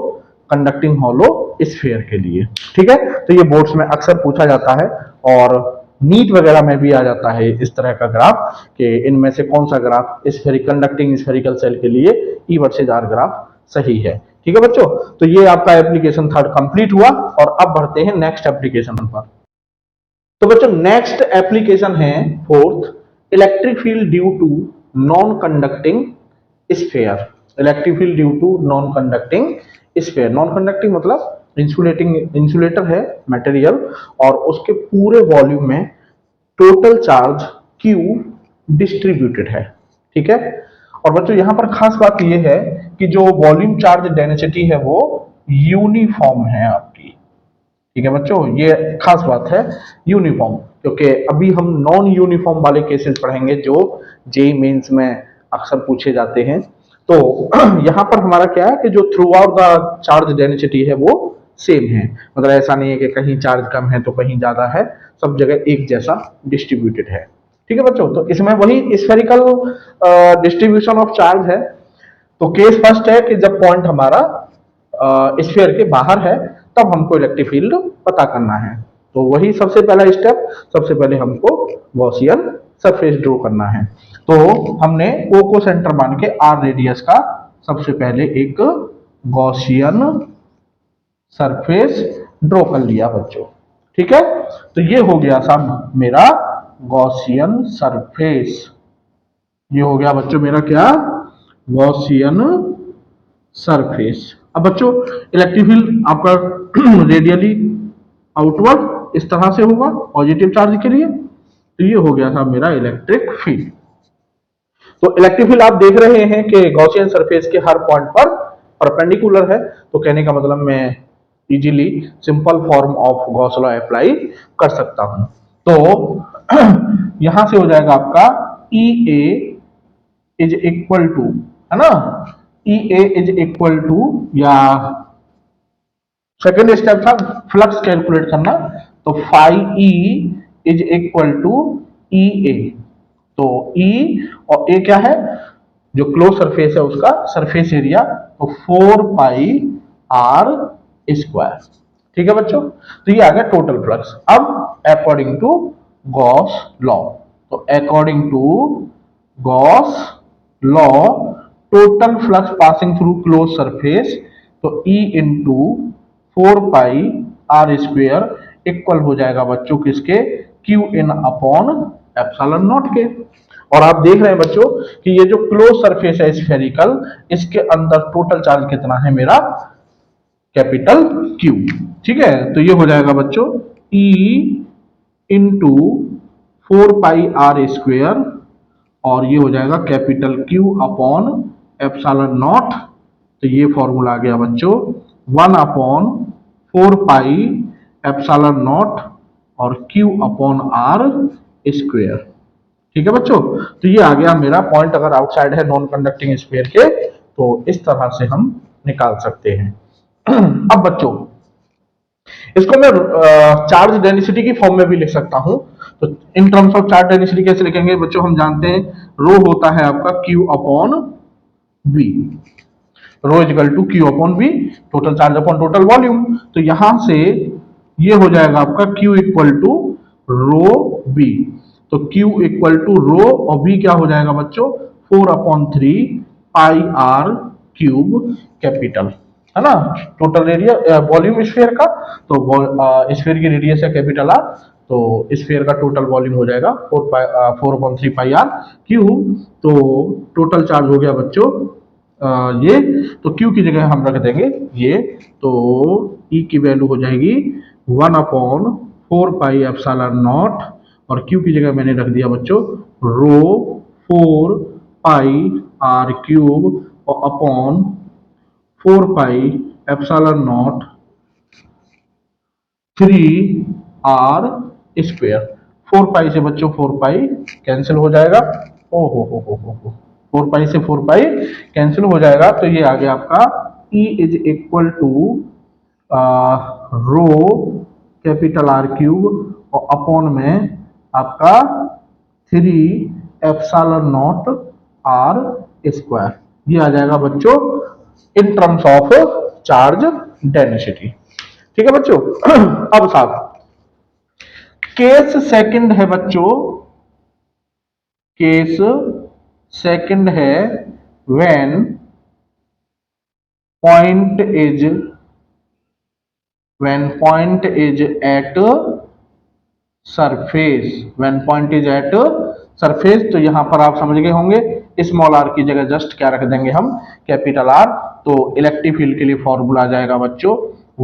A: कंडक्टिंग हॉलो स्फीयर के लिए। ठीक है। तो ये बोर्ड्स में अक्सर पूछा जाता है, और नीट वगैरह में भी आ जाता है इस तरह का ग्राफ कि इनमें से कौन सा ग्राफ कंडक्टिंग स्फेरिकल सेल के लिए ई वर्सेज आर ग्राफ सही है। ठीक है बच्चों। तो ये आपका एप्लीकेशन थर्ड कंप्लीट हुआ, और अब बढ़ते हैं नेक्स्ट एप्लीकेशन पर। तो बच्चों नेक्स्ट एप्लीकेशन है fourth, electric field due to non conducting sphere. Electric field due to non conducting sphere. Non conducting मतलब इंसुलेटर है मटेरियल, और उसके पूरे वॉल्यूम में टोटल चार्ज Q डिस्ट्रीब्यूटेड है। ठीक है। और बच्चों यहां पर खास बात यह है कि जो वॉल्यूम चार्ज डेंसिटी है वो यूनिफॉर्म है आपकी। ठीक है बच्चों, ये खास बात है यूनिफॉर्म, क्योंकि अभी हम नॉन यूनिफॉर्म वाले केसेस पढ़ेंगे जो जेईई मेंस में अक्सर पूछे जाते हैं। तो यहां पर हमारा क्या है कि जो through out the charge density है वो सेम है, मतलब ऐसा नहीं है कि कहीं चार्ज कम है तो कहीं ज्यादा है, सब जगह एक जैसा डिस्ट्रीब्यूटेड है। ठीक है बच्चों। तो इसमें वही स्फेरिकल डिस्ट्रीब्यूशन ऑफ चार्ज है। तो केस फर्स्ट है कि जब पॉइंट हमारा स्फीयर के बाहर है, तब हमको इलेक्ट्रिक फील्ड पता करना है। तो वही सबसे पहला स्टेप, सबसे पहले हमको गॉसियन सरफेस ड्रॉ करना है। तो हमने O को सेंटर मान के आर रेडियस का सबसे पहले एक गॉसियन सरफेस ड्रॉ कर लिया बच्चों। ठीक है। तो ये हो गया सब मेरा गॉसियन सरफेस। ये हो गया बच्चों मेरा क्या? Gaussian surface. अब बच्चों इलेक्ट्रिक फील्ड आपका रेडियली आउटवर्ड इस तरह से होगा पॉजिटिव चार्ज के लिए। तो ये हो गया था मेरा इलेक्ट्रिक फील्ड। तो इलेक्ट्रिक फील्ड आप देख रहे हैं कि गॉसियन सरफेस के हर पॉइंट पर परपेंडिकुलर है। तो कहने का मतलब मैं easily simple form of Gauss law apply कर सकता हूं। तो यहां से हो जाएगा आपका E A is equal to, है ना, E A is equal to, या सेकेंड स्टेप था फ्लक्स कैलकुलेट करना, तो phi E is equal to E A. तो ई और ए क्या है, जो क्लोज सरफेस है उसका सरफेस एरिया, तो 4 पाई आर स्क्वायर। ठीक है बच्चों, तो ये आ गया टोटल फ्लक्स। अब अकॉर्डिंग टू गॉस लॉ, तो according to Gauss law total flux passing through close surface, तो E into 4 pi R square equal हो जाएगा बच्चों किसके, Q in upon epsilon naught के। और आप देख रहे हैं बच्चों कि ये जो क्लोज सरफेस है स्फेरिकल, इसके अंदर टोटल चार्ज कितना है मेरा, कैपिटल क्यू। ठीक है, तो ये हो जाएगा बच्चों E into 4 pi R square, और ये हो जाएगा capital Q upon epsilon naught. तो ये फॉर्मूला आ गया बच्चों 1 अपॉन 4 पाई एप्सिलॉन नॉट और क्यू अपॉन आर स्क्वेयर। ठीक है बच्चों, तो ये आ गया मेरा पॉइंट। अगर आउटसाइड है नॉन कंडक्टिंग स्फीयर के, तो इस तरह से हम निकाल सकते हैं। अब बच्चों इसको मैं चार्ज डेंसिटी की फॉर्म में भी लिख सकता हूं। तो in terms of charge density कैसे लिखेंगे बच्चों, हम जानते हैं रो होता है आपका Q upon V, rho equal to Q upon V, total charge upon total volume. तो यहां से ये हो जाएगा आपका Q equal to rho B, तो Q इक्वल टू रो और V क्या हो जाएगा बच्चों 4 अपॉन 3 पाई आर क्यूब कैपिटल, है ना, टोटल एरिया वॉल्यूम स्फीयर का। तो स्फीयर की रेडियस है कैपिटल आर, तो स्फीयर का टोटल वॉल्यूम हो जाएगा 4 अपॉन 3 पाई आर क्यूब। तो टोटल चार्ज हो गया बच्चों ये, तो Q की जगह हम रख देंगे ये, तो E की वैल्यू हो जाएगी 1 अपॉन 4 पाई एप्सिलॉन नॉट, और Q की जगह मैंने रख दिया बच्चों रो 4 पाई आर क्यूब और upon 4 pi epsilon naught 3 R square. 4 pi से बच्चों 4 पाई कैंसिल हो जाएगा, ओ हो 4 पाई से 4 पाई कैंसिल हो जाएगा। तो ये आ गया आपका E is equal to rho capital R cube और अपॉन में आपका 3 एप्सिलॉन नॉट आर स्क्वायर। ये आ जाएगा बच्चों in terms of charge density. ठीक है बच्चों। अब साहब केस सेकंड है बच्चों, केस सेकंड है when point is at surface, when point is at surface. तो यहां पर आप समझ गए होंगे स्मॉल आर की जगह जस्ट क्या रख देंगे हम, कैपिटल आर। तो इलेक्ट्रिक फील्ड के लिए फॉर्मूला आ जाएगा बच्चों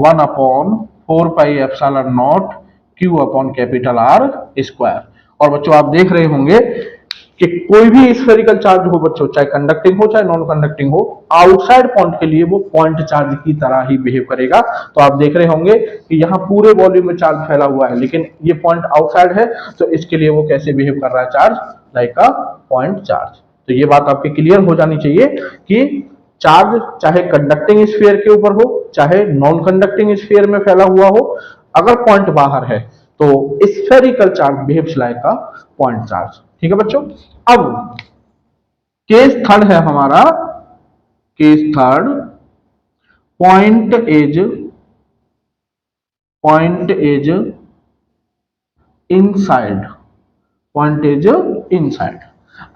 A: 1 upon 4 pi epsilon naught Q upon capital R square. और बच्चों आप देख रहे होंगे कि कोई भी स्फेरिकल चार्ज हो बच्चों, चाहे कंडक्टिंग हो चाहे नॉन कंडक्टिंग हो, आउटसाइड पॉइंट के लिए वो पॉइंट चार्ज की तरह ही बिहेव करेगा। तो आप देख रहे होंगे कि यहाँ पूरे वॉल्यूम में चार्ज फैला हुआ है, लेकिन ये पॉइंट आउटसाइड है, तो इसके लिए वो कैसे बिहेव कर रहा है, चार्ज लाइक अ पॉइंट चार्ज। तो ये बात आपकी क्लियर हो जानी चाहिए कि चार्ज चाहे कंडक्टिंग स्फीयर के ऊपर हो चाहे नॉन कंडक्टिंग स्फीयर में फैला हुआ हो, अगर पॉइंट बाहर है तो स्फेरिकल चार्ज बिहेव्स लाइक अ पॉइंट चार्ज। ठीक है बच्चों। अब केस थर्ड है हमारा, case third point is inside, point is inside.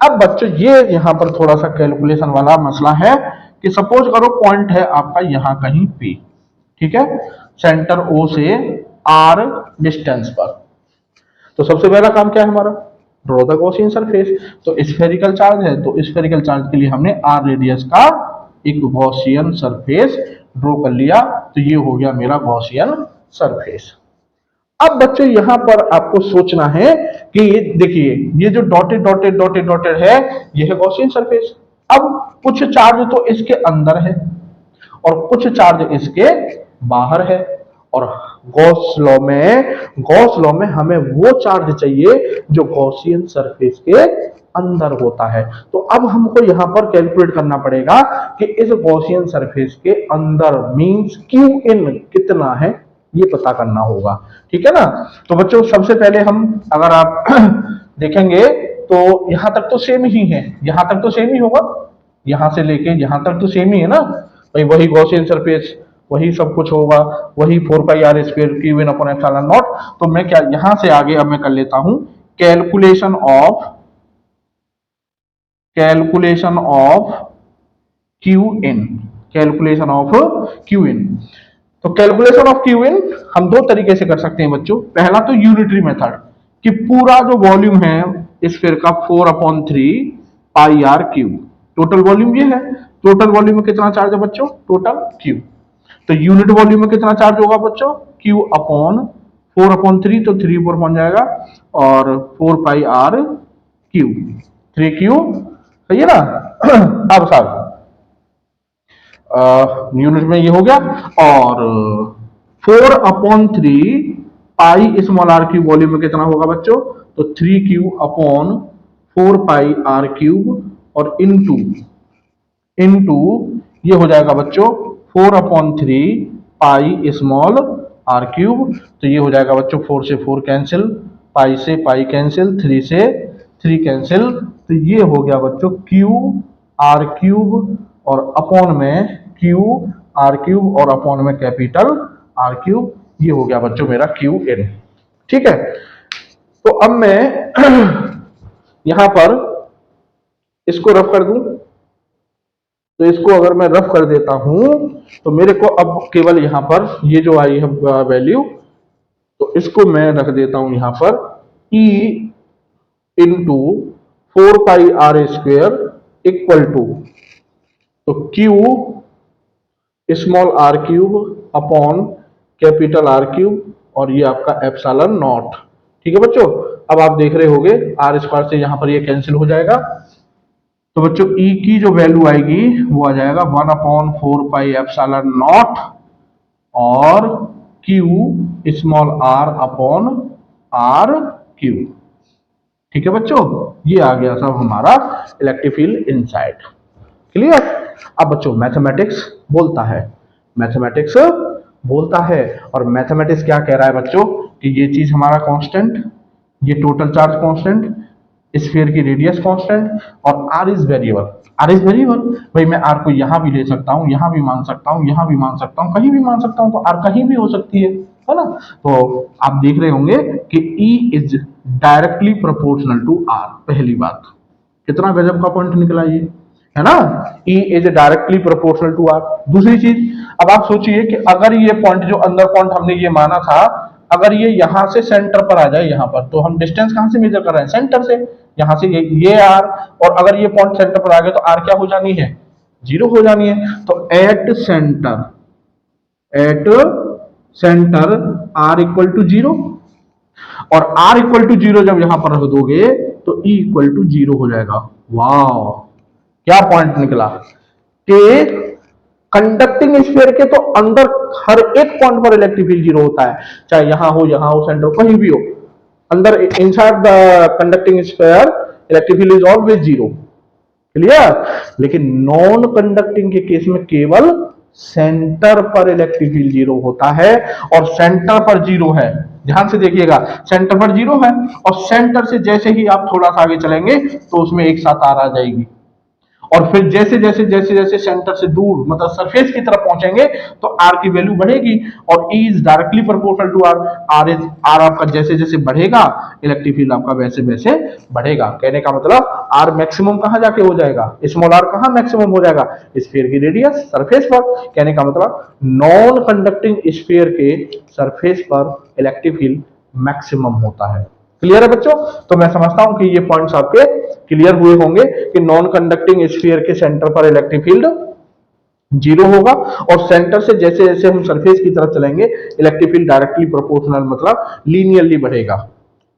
A: अब बच्चों ये यहां पर थोड़ा सा कैलकुलेशन वाला मसला है कि सपोज करो पॉइंट है आपका यहां कहीं पे, ठीक है, सेंटर O से R डिस्टेंस पर। तो सबसे पहला काम क्या है हमारा, ड्रॉ द गॉसियन सरफेस। तो स्फेरिकल चार्ज है, तो स्फेरिकल चार्ज के लिए हमने R रेडियस का एक गॉसियन सरफेस ड्रॉ कर लिया। तो ये हो गया मेरा गॉसियन सरफेस। अब बच्चों यहां पर आपको सोचना है कि देखिए ये जो डॉटेड डॉटेड डॉटेड डॉटेड है, ये है गॉसियन सरफेस। अब कुछ चार्ज तो इसके अंदर है और कुछ चार्ज इसके बाहर है, और गॉस लॉ में हमें वो चार्ज चाहिए जो गॉसियन सरफेस के अंदर होता है। तो अब हमको यहाँ पर कैलकुलेट करना पड़ेगा कि इस गॉसियन सरफेस के अंदर मींस क्यू इन कितना है, ये पता करना होगा। ठीक है ना। तो बच्चों सबसे पहले हम अगर आप देखेंगे तो यहां तक तो सेम ही है, यहां तक तो सेम ही होगा, यहां से लेके यहां तक तो सेम ही है ना भाई, वही गॉसियन सरफेस, वही सब कुछ होगा, वही 4 pi r² Q in upon epsilon naught. तो मैं क्या यहां से आगे अब मैं कर लेता हूं calculation of Q in, calculation of Q in. तो कैलकुलेशन ऑफ क्यू इन हम दो तरीके से कर सकते हैं बच्चों। पहला तो यूनिटरी मेथड कि पूरा जो वॉल्यूम है स्फीयर का 4/3 πr³ टोटल वॉल्यूम ये है। टोटल वॉल्यूम में कितना चार्ज है बच्चों, टोटल क्यू। तो यूनिट वॉल्यूम में कितना चार्ज होगा बच्चों, क्यू अपॉन 4/3, तो 3 ऊपर पहुंच जाएगा और 4 πr³, 3q, सही है ना। अब साहब यूनिट में ये हो गया, और 4/3 πr³ वॉल्यूम में कितना होगा बच्चों, तो 3q अपॉन 4 πr³ और इनटू ये हो जाएगा बच्चों 4/3 πr³। तो ये हो जाएगा बच्चों 4 से 4 कैंसिल, पाई से पाई कैंसिल, 3 से 3 कैंसिल। तो ये हो गया बच्चों QR³ और अपॉन में QR³ और अपॉन में कैपिटल R³। ये हो गया बच्चों मेरा QN। ठीक है। तो अब मैं यहां पर इसको रफ कर दूं, तो इसको अगर मैं रफ कर देता हूं तो मेरे को अब केवल यहां पर ये जो आई है वैल्यू, तो इसको मैं रख देता हूं यहां पर E into 4 πr² equal to, तो Q small r³ upon capital R³ और ये आपका एप्सिलॉन नॉट। ठीक है बच्चों। अब आप देख रहे होंगे r² से यहां पर ये कैंसिल हो जाएगा। तो बच्चों E की जो वैल्यू आएगी वो आ जाएगा 1/4 πε0 और Q small r upon R³। ठीक है बच्चों, ये आ गया सब हमारा इलेक्ट्रिक फील्ड इनसाइड। क्लियर। अब बच्चों मैथमेटिक्स बोलता है और मैथमेटिक्स क्या कह रहा है बच्चों कि ये चीज हमारा कांस्टेंट, ये टोटल चार्ज कांस्टेंट, स्फीयर की रेडियस कांस्टेंट और r इज वेरिएबल। भाई मैं r को यहां भी ले सकता हूं, यहां भी मान सकता हूं, यहां भी मान सकता हूं, कहीं भी मान सकता हूं, तो r कहीं भी हो सकती है ना। तो आप देख रहे होंगे कि E is directly proportional to r। पहली बात, कितना गजब का पॉइंट निकला ये, है ना। E is directly proportional to r। दूसरी चीज, अब आप सोचिए कि अगर ये पॉइंट जो अंदर पॉइंट हमने ये माना था, अगर ये यहां से सेंटर पर आ जाए यहां पर, तो हम डिस्टेंस कहां से मेजर कर रहे हैं, सेंटर से। यहां से ये r, और अगर ये पॉइंट सेंटर पर आ गया तो r क्या हो जानी है, 0 हो जानी है। तो at centre r equal to 0, और r इक्वल टू 0 जब यहां पर रख दोगे तो E इक्वल टू 0 हो जाएगा। वाह, क्या पॉइंट निकला कि कंडक्टिंग स्फीयर के तो अंदर हर एक पॉइंट पर इलेक्ट्रिक फील्ड 0 होता है, चाहे यहां हो, सेंटर, कहीं भी हो, अंदर inside the conducting sphere electric field is always 0। Clear. लेकिन नॉन कंडक्टिंग के केस में केवल सेंटर पर इलेक्ट्रिक फील्ड 0 होता है, और सेंटर पर 0 है, ध्यान से देखिएगा, सेंटर पर 0 है, और सेंटर से जैसे ही आप थोड़ा सा आगे चलेंगे तो उसमें एक साथ आर आ जाएगी, और फिर जैसे जैसे सेंटर से दूर मतलब सरफेस की तरफ पहुंचेंगे तो आर की वैल्यू बढ़ेगी, और E is directly proportional to R. R आपका जैसे जैसे बढ़ेगा इलेक्ट्रिक फील्ड आपका वैसे वैसे बढ़ेगा। कहने का मतलब आर मैक्सिमम कहां जाके हो जाएगा, स्मॉल आर कहां मैक्सिमम हो जाएगा, स्फीयर की रेडियस सरफेस पर। कहने का मतलब नॉन कंडक्टिंग स्फीयर के सरफेस पर इलेक्ट्रिक फील्ड मैक्सिमम होता है। क्लियर है बच्चों। तो मैं समझता हूं कि ये पॉइंट्स आपके क्लियर हुए होंगे कि नॉन कंडक्टिंग स्फीयर के सेंटर पर इलेक्ट्रिक फील्ड 0 होगा, और सेंटर से जैसे जैसे हम सरफेस की तरफ चलेंगे इलेक्ट्रिक फील्ड डायरेक्टली प्रोपोर्शनल मतलब लीनियरली बढ़ेगा,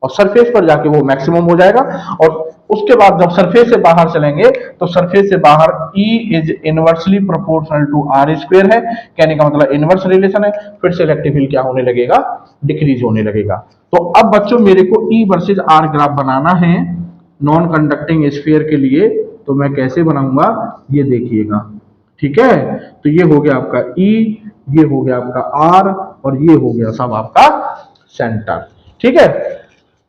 A: और सरफेस पर जाके वो मैक्सिमम हो जाएगा। और उसके बाद जब सरफेस से बाहर चलेंगे तो सरफेस से बाहर E is inversely proportional to r² है। कहने का मतलब इनवर्स रिलेशन है, फिर से इलेक्ट्रिक फील्ड क्या होने लगेगा, डिक्रीज होने लगेगा। तो अब बच्चों मेरे को E वर्सेस R ग्राफ बनाना है, नॉन कंडक्टिंग स्फीयर के लिए तो मैं कैसे बनाऊंगा ये देखिएगा। ठीक है, तो ये हो गया आपका E, ये हो गया आपका R, और ये हो गया सब आपका सेंटर। ठीक है,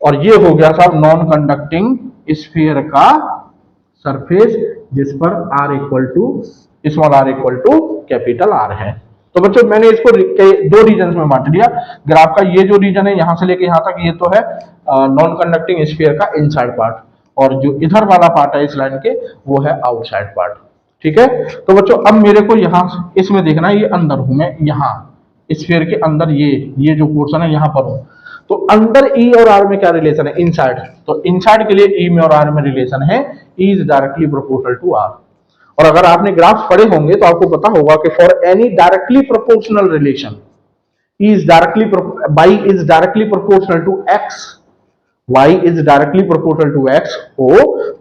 A: और ये हो गया सब नॉन कंडक्टिंग स्फीयर का सरफेस जिस पर r equal to small r equal to capital R है। तो बच्चों मैंने इसको दो रीजन में बांट दिया। ग्राफ का ये जो रीजन है यहां से लेके यहां तक, ये तो है नॉन कंडक्टिंग स्फीयर का इनसाइड पार्ट, और जो इधर वाला पार्ट है इस लाइन के वो है आउटसाइड पार्ट। ठीक है, तो बच्चों अब मेरे को यहाँ इसमें देखना है, ये अंदर हूं मैं, यहाँ स्फीयर के अंदर ये जो पोर्शन है यहाँ पर हूं। तो अंदर ई और आर में क्या रिलेशन है? इनसाइड। तो इनसाइड के लिए ई में और आर में रिलेशन है E is directly proportional to R. और अगर आपने ग्राफ पढ़े होंगे तो आपको पता होगा कि for any directly proportional relation E is directly Y is directly proportional to X, y is directly proportional to x हो,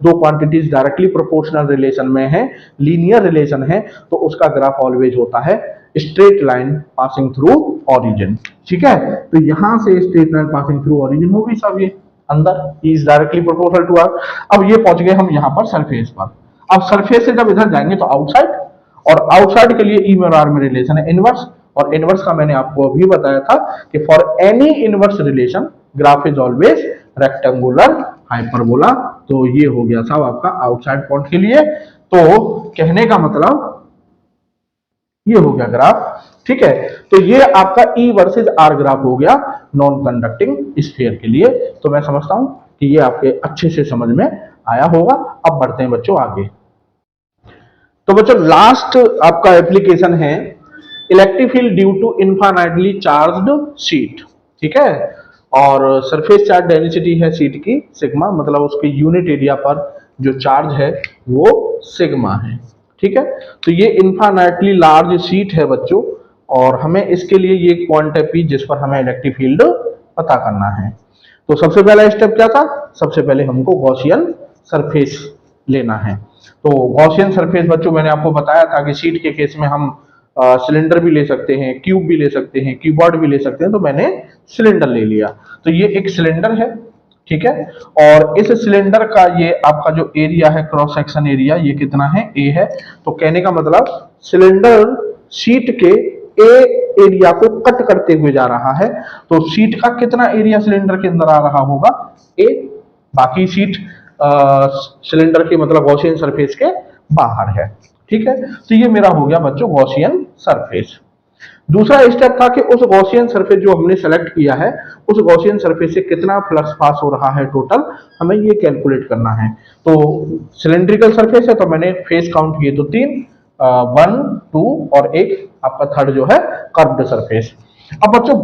A: दो क्वांटिटीज डायरेक्टली प्रोपोर्शनल रिलेशन में है, लीनियर रिलेशन है, तो उसका ग्राफ ऑलवेज होता है straight line passing through origin. ठीक है, तो यहां से straight line passing through origin होगी सब ये अंदर, is directly proportional to r। अब ये पहुंच गए हम यहां पर सरफेस पर। अब सरफेस से जब इधर जाएंगे तो आउटसाइड, और आउटसाइड के लिए ई में और आर में रिलेशन है इनवर्स, और इनवर्स का मैंने आपको अभी बताया था कि for any inverse relation graph is always rectangular hyperbola. तो ये हो गया साहब आपका आउटसाइड पॉइंट के लिए। तो कहने का मतलब ये हो गया ग्राफ। ठीक है, तो ये आपका E वर्सेस R ग्राफ हो गया नॉन कंडक्टिंग स्फीयर के लिए। तो मैं समझता हूं कि ये आपके अच्छे से समझ में आया होगा। अब बढ़ते हैं बच्चों आगे। तो बच्चों लास्ट आपका एप्लीकेशन है electric field due to infinitely charged sheet. ठीक है, और सरफेस चार्ज डेंसिटी है शीट की सिग्मा, मतलब उसके यूनिट एरिया पर जो चार्ज है वो सिग्मा है। ठीक है, तो ये इनफाइनाइटली लार्ज शीट है बच्चों, और हमें इसके लिए ये पॉइंट है P जिस पर हमें इलेक्ट्रिक फील्ड पता करना है। तो सबसे पहला स्टेप क्या था? सबसे पहले हमको गॉसियन सरफेस लेना है। तो गॉसियन सरफेस बच्चों मैंने आपको बताया था कि शीट के केस में हम सिलेंडर भी ले सकते हैं, क्यूब भी ले सकते हैं, क्यूबॉइड भी ले सकते हैं, तो मैंने सिलेंडर ले लिया। तो ये एक सिलेंडर है। ठीक है, और इस सिलेंडर का ये आपका जो एरिया है, क्रॉस सेक्शन एरिया, ये कितना है? A है। तो कहने का मतलब सिलेंडर शीट के A एरिया को कट करते हुए जा रहा है, तो शीट का कितना एरिया सिलेंडर के अंदर आ रहा होगा? A। बाकी शीट सिलेंडर के मतलब गॉसियन सरफेस के बाहर है। ठीक है, तो ये मेरा हो गया बच्चों गॉसियन सरफेस। दूसरा स्टेप था कि उस गॉसियन सरफेस जो हमने सेलेक्ट किया है, उस गॉसियन सरफेस से कितना फ्लक्स पास हो रहा है टोटल, हमें ये कैलकुलेट करना है। तो सिलेंड्रिकल सरफेस है तो मैंने फेस काउंट किए तो 3, 1, 2 और एक आपका थर्ड जो है कर्व्ड सरफेस। अब बच्चों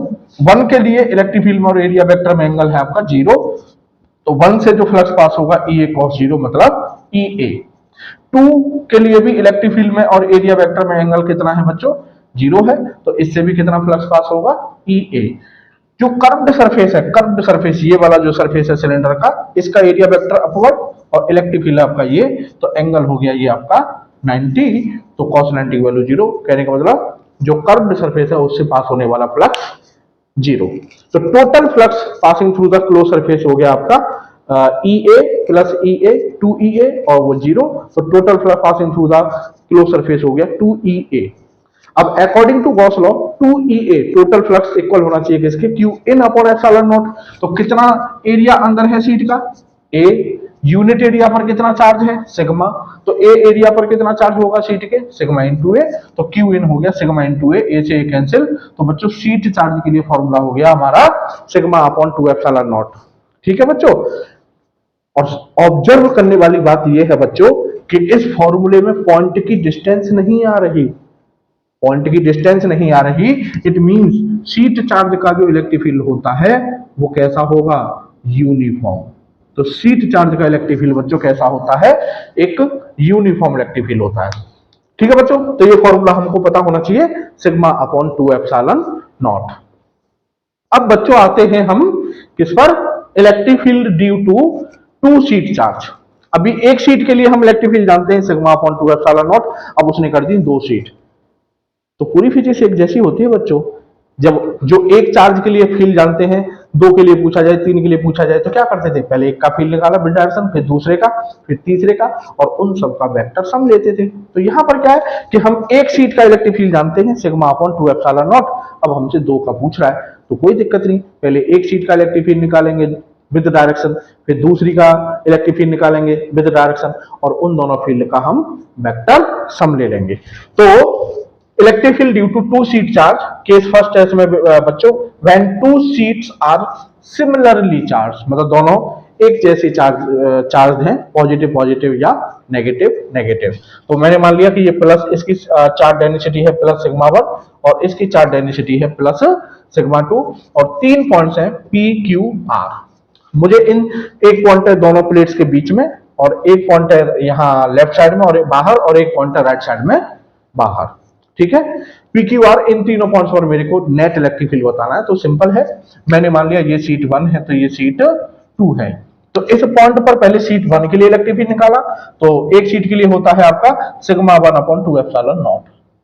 A: 1 के लिए इलेक्ट्रिक फील्ड में और एरिया वेक्टर में एंगल है आपका 0, तो 1 से जो फ्लक्स पास होगा EA cos 0 मतलब EA। 2 के लिए भी इलेक्ट्रिक फील्ड में और एरिया वेक्टर में एंगल कितना है बच्चों? 0 है, तो इससे भी कितना फ्लक्स पास होगा? EA। जो कर्व्ड सरफेस है, कर्व्ड सरफेस ये वाला जो सरफेस है सिलेंडर का, इसका एरिया वेक्टर अपवर्ड और इलेक्ट्रिक फील्ड आपका ये, तो एंगल हो गया ये आपका 90, तो cos 90 की वैल्यू 0। कहने का मतलब जो कर्व्ड सरफेस है उससे पास होने वाला फ्लक्स 0। तो total flux passing through the close surface हो गया आपका EA प्लस EA 2EA और वो 0, तो total flux passing through the close surface हो गया 2EA। अब according to Gauss law 2EA total flux equal होना चाहिए किसके? Q in upon epsilon naught. तो कितना एरिया अंदर है शीट का? A। यूनिट एरिया पर कितना चार्ज है? सिग्मा। तो A एरिया पर कितना चार्ज होगा शीट के? Sigma into A। तो Q इन हो गया सिग्मा इंटू A से A कैंसिल। तो बच्चों शीट चार्ज के लिए फॉर्मूला हो गया हमारा सिग्मा अपॉन 2 एप्सिलॉन नॉट। ठीक है बच्चों, और ऑब्जर्व करने वाली बात यह है बच्चों कि इस फॉर्मूले में पॉइंट की डिस्टेंस नहीं आ रही, पॉइंट की डिस्टेंस नहीं आ रही। इट मींस शीट चार्ज का जो इलेक्ट्रिक फील्ड होता है वो कैसा होगा? यूनिफॉर्म। तो शीट चार्ज का इलेक्ट्रिक फील्ड बच्चों कैसा होता है? एक यूनिफॉर्म इलेक्ट्रिक फील्ड होता है। ठीक है बच्चों, तो ये फॉर्मूला हमको पता होना चाहिए सिग्मा अपॉन 2 एप्सिलॉन नॉट। अब बच्चों आते हैं हम किस पर? Electric field due to 2 sheet charge. अभी एक शीट के लिए हम इलेक्ट्रिक फील्ड जानते हैं सिग्मा अपॉन 2 एप्सिलॉन नॉट, अब उसने कर दी 2 शीट। तो पूरी फिजिक्स एक जैसी होती है बच्चों। जब जो एक चार्ज के लिए फील्ड जानते हैं 2 के लिए पूछा जाए, 3 के लिए पूछा जाए तो क्या करते थे, पहले एक का फील्ड निकाला विद डायरेक्शन, फिर दूसरे का, फिर तीसरे का, और उन सब का वेक्टर सम लेते थे। तो यहाँ पर क्या है कि हम एक शीट का इलेक्ट्रिक फील्ड जानते हैं सिग्मा अपॉन 2 एप्सिलॉन नॉट। अब हमसे 2 का पूछ रहा है तो कोई दिक्कत नहीं, पहले एक शीट का इलेक्ट्रिक फील्ड निकालेंगे विद डायरेक्शन, फिर दूसरी का इलेक्ट्रिक फील्ड निकालेंगे विद डायरेक्शन, और उन दोनों फील्ड का हम वेक्टर सम ले लेंगे। तो electric field due to two sheet charge, case first है इसमें बच्चों, when two sheets are similarly charge, मतलब दोनों एक जैसे चार्ज हैं, पॉजिटिव पॉजिटिव या नेगेटिव नेगेटिव। तो मैंने मान लिया कि ये प्लस, इसकी चार्ज डेंसिटी है प्लस सिग्मा 1 और इसकी चार्ज डेंसिटी है प्लस सिग्मा 2, और 3 पॉइंट्स हैं पी क्यू आर। मुझे इन एक पॉइंट है दोनों प्लेट्स के बीच में, और एक पॉइंट है यहाँ लेफ्ट साइड में और बाहर, और एक पॉइंट है राइट साइड में बाहर, ठीक है। पी क्यू आर, इन तीनों पॉइंट्स पर मेरे को नेट इलेक्ट्रिक फील्ड बताना है। तो सिंपल है, मैंने मान लिया ये सीट 1 है तो ये सीट 2 है, तो इस पॉइंट पर पहले सीट 1 के लिए इलेक्ट्रिक फील्ड निकाला, तो एक सीट के लिए होता है आपका सिग्मा 1 अपॉन 2 एप्सिलॉन नॉट,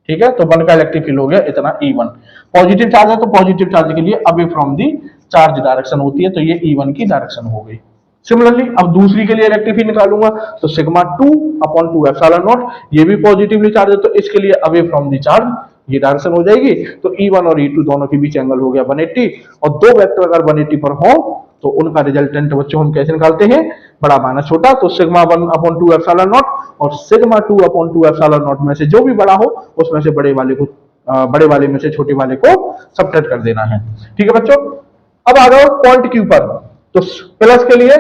A: ठीक है। तो 1 का इलेक्ट्रिक फील्ड हो गया इतना E1। पॉजिटिव चार्ज है तो पॉजिटिव चार्ज के लिए away from the charge direction होती है, तो ये E1 की डायरेक्शन हो गई। सिमिलरली अब दूसरी के लिए इलेक्ट्रिक फील्ड निकालूंगा, तो सिग्मा 2 अपॉन 2 एप्सिलॉन नॉट, ये भी पॉजिटिवली चार्ज है तो इसके लिए अवे फ्रॉम दी चार्ज ये डायरेक्शन हो जाएगी। तो E1 और E2 दोनों के बीच एंगल हो गया 180, और दो वेक्टर अगर 180 पर हो तो उनका रिजल्टेंट बच्चों हम कैसे निकालते हैं, बड़ा माइनस छोटा, तो सिग्मा 1 अपॉन 2 एप्सिलॉन नॉट और सिग्मा 2 अपॉन 2 एप्सिलॉन नॉट में से जो भी बड़ा हो उसमें से बड़े वाले में से छोटे वाले को सबट्रैक्ट कर देना है, ठीक है बच्चों। अब आ जाओ पॉइंट क्यू पर, तो प्लस के लिए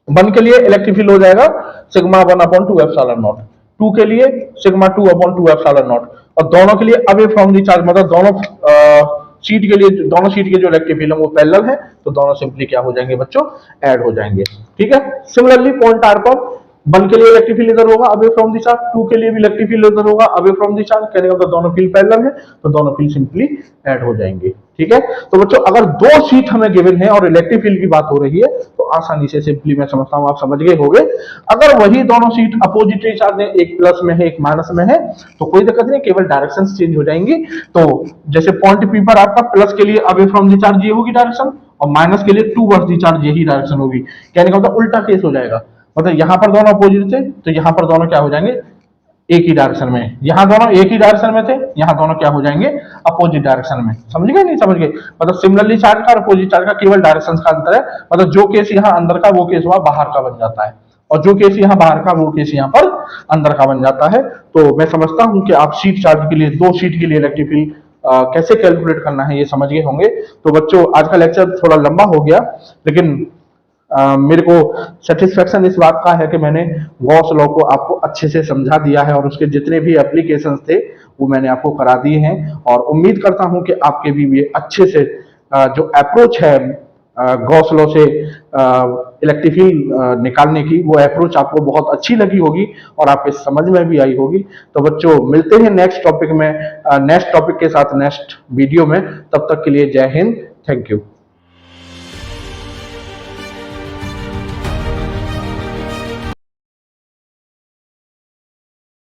A: 1 के लिए इलेक्ट्रिक फील्ड हो जाएगा सिग्मा 1 अपॉन 2 एप्सिलॉन नॉट, 2 के लिए सिग्मा 2 अपॉन 2 एप्सिलॉन नॉट, और दोनों के लिए अवे फ्रॉम दी चार्ज, मतलब दोनों शीट के लिए, दोनों शीट के जो इलेक्ट्रिक फील्ड है वो पैरेलल है, तो दोनों सिंपली क्या हो जाएंगे बच्चों, ऐड हो जाएंगे, ठीक है। सिमिलरली पॉइंट आर पर 1 के लिए इलेक्ट्रिक फील्ड इधर होगा अवे फ्रॉम दी चार्ज, 2 के लिए भी इलेक्ट्रिक फील्ड इधर होगा अवे फ्रॉम दी चार्ज, कहने का मतलब दोनों फील्ड पैरेलल है तो दोनों फील्ड सिंपली ऐड हो जाएंगे, ठीक है। तो बच्चों अगर दो शीट हमें गिवन है और इलेक्ट्रिक फील्ड की बात हो रही है तो आसानी से सिंपली मैं समझता हूं आप समझ गए होंगे। अगर वही दोनों शीट अपोजिटली चार्ज है, एक प्लस में है एक माइनस में है, तो कोई दिक्कत नहीं, केवल डायरेक्शन चेंज हो जाएंगी। तो जैसे पॉइंट पी पर आपका प्लस के लिए अवे फ्रॉम दी चार्ज ये होगी डायरेक्शन, और माइनस के लिए टूवर्ड्स दी चार्ज यही डायरेक्शन होगी, कहने का मतलब उल्टा केस हो जाएगा, मतलब यहां पर दोनों अपोजिट थे तो यहां पर दोनों क्या हो जाएंगे, एक ही डायरेक्शन में, यहां दोनों एक ही डायरेक्शन में थे, यहां दोनों क्या हो जाएंगे, अपोजिट डायरेक्शन में। समझ गए नहीं समझ गए, मतलब सिमिलरली चार्ज का और अपोजिट चार्ज का केवल डायरेक्शन का अंतर है, मतलब जो केस यहां अंदर का वो केस वहां बाहर का बन जाता है, और जो केस यहाँ बाहर का वो केस यहाँ पर अंदर का बन जाता है। तो मैं समझता हूं कि आप शीट चार्ज के लिए, दो शीट के लिए इलेक्ट्रिक फील्ड कैसे कैलकुलेट करना है ये समझ गए होंगे। तो बच्चों आज का लेक्चर थोड़ा लंबा हो गया, लेकिन मेरे को सेटिस्फेक्शन इस बात का है कि मैंने गॉस लॉ को आपको अच्छे से समझा दिया है, और उसके जितने भी एप्लीकेशंस थे वो मैंने आपको करा दिए हैं, और उम्मीद करता हूं कि आपके भी ये अच्छे से जो अप्रोच है गॉस लॉ से इलेक्ट्रिक फील्ड निकालने की, वो अप्रोच आपको बहुत अच्छी लगी होगी और आपके समझ में भी आई होगी। तो बच्चों मिलते हैं नेक्स्ट टॉपिक में, नेक्स्ट टॉपिक के साथ नेक्स्ट वीडियो में, तब तक के लिए जय हिंद, थैंक यू।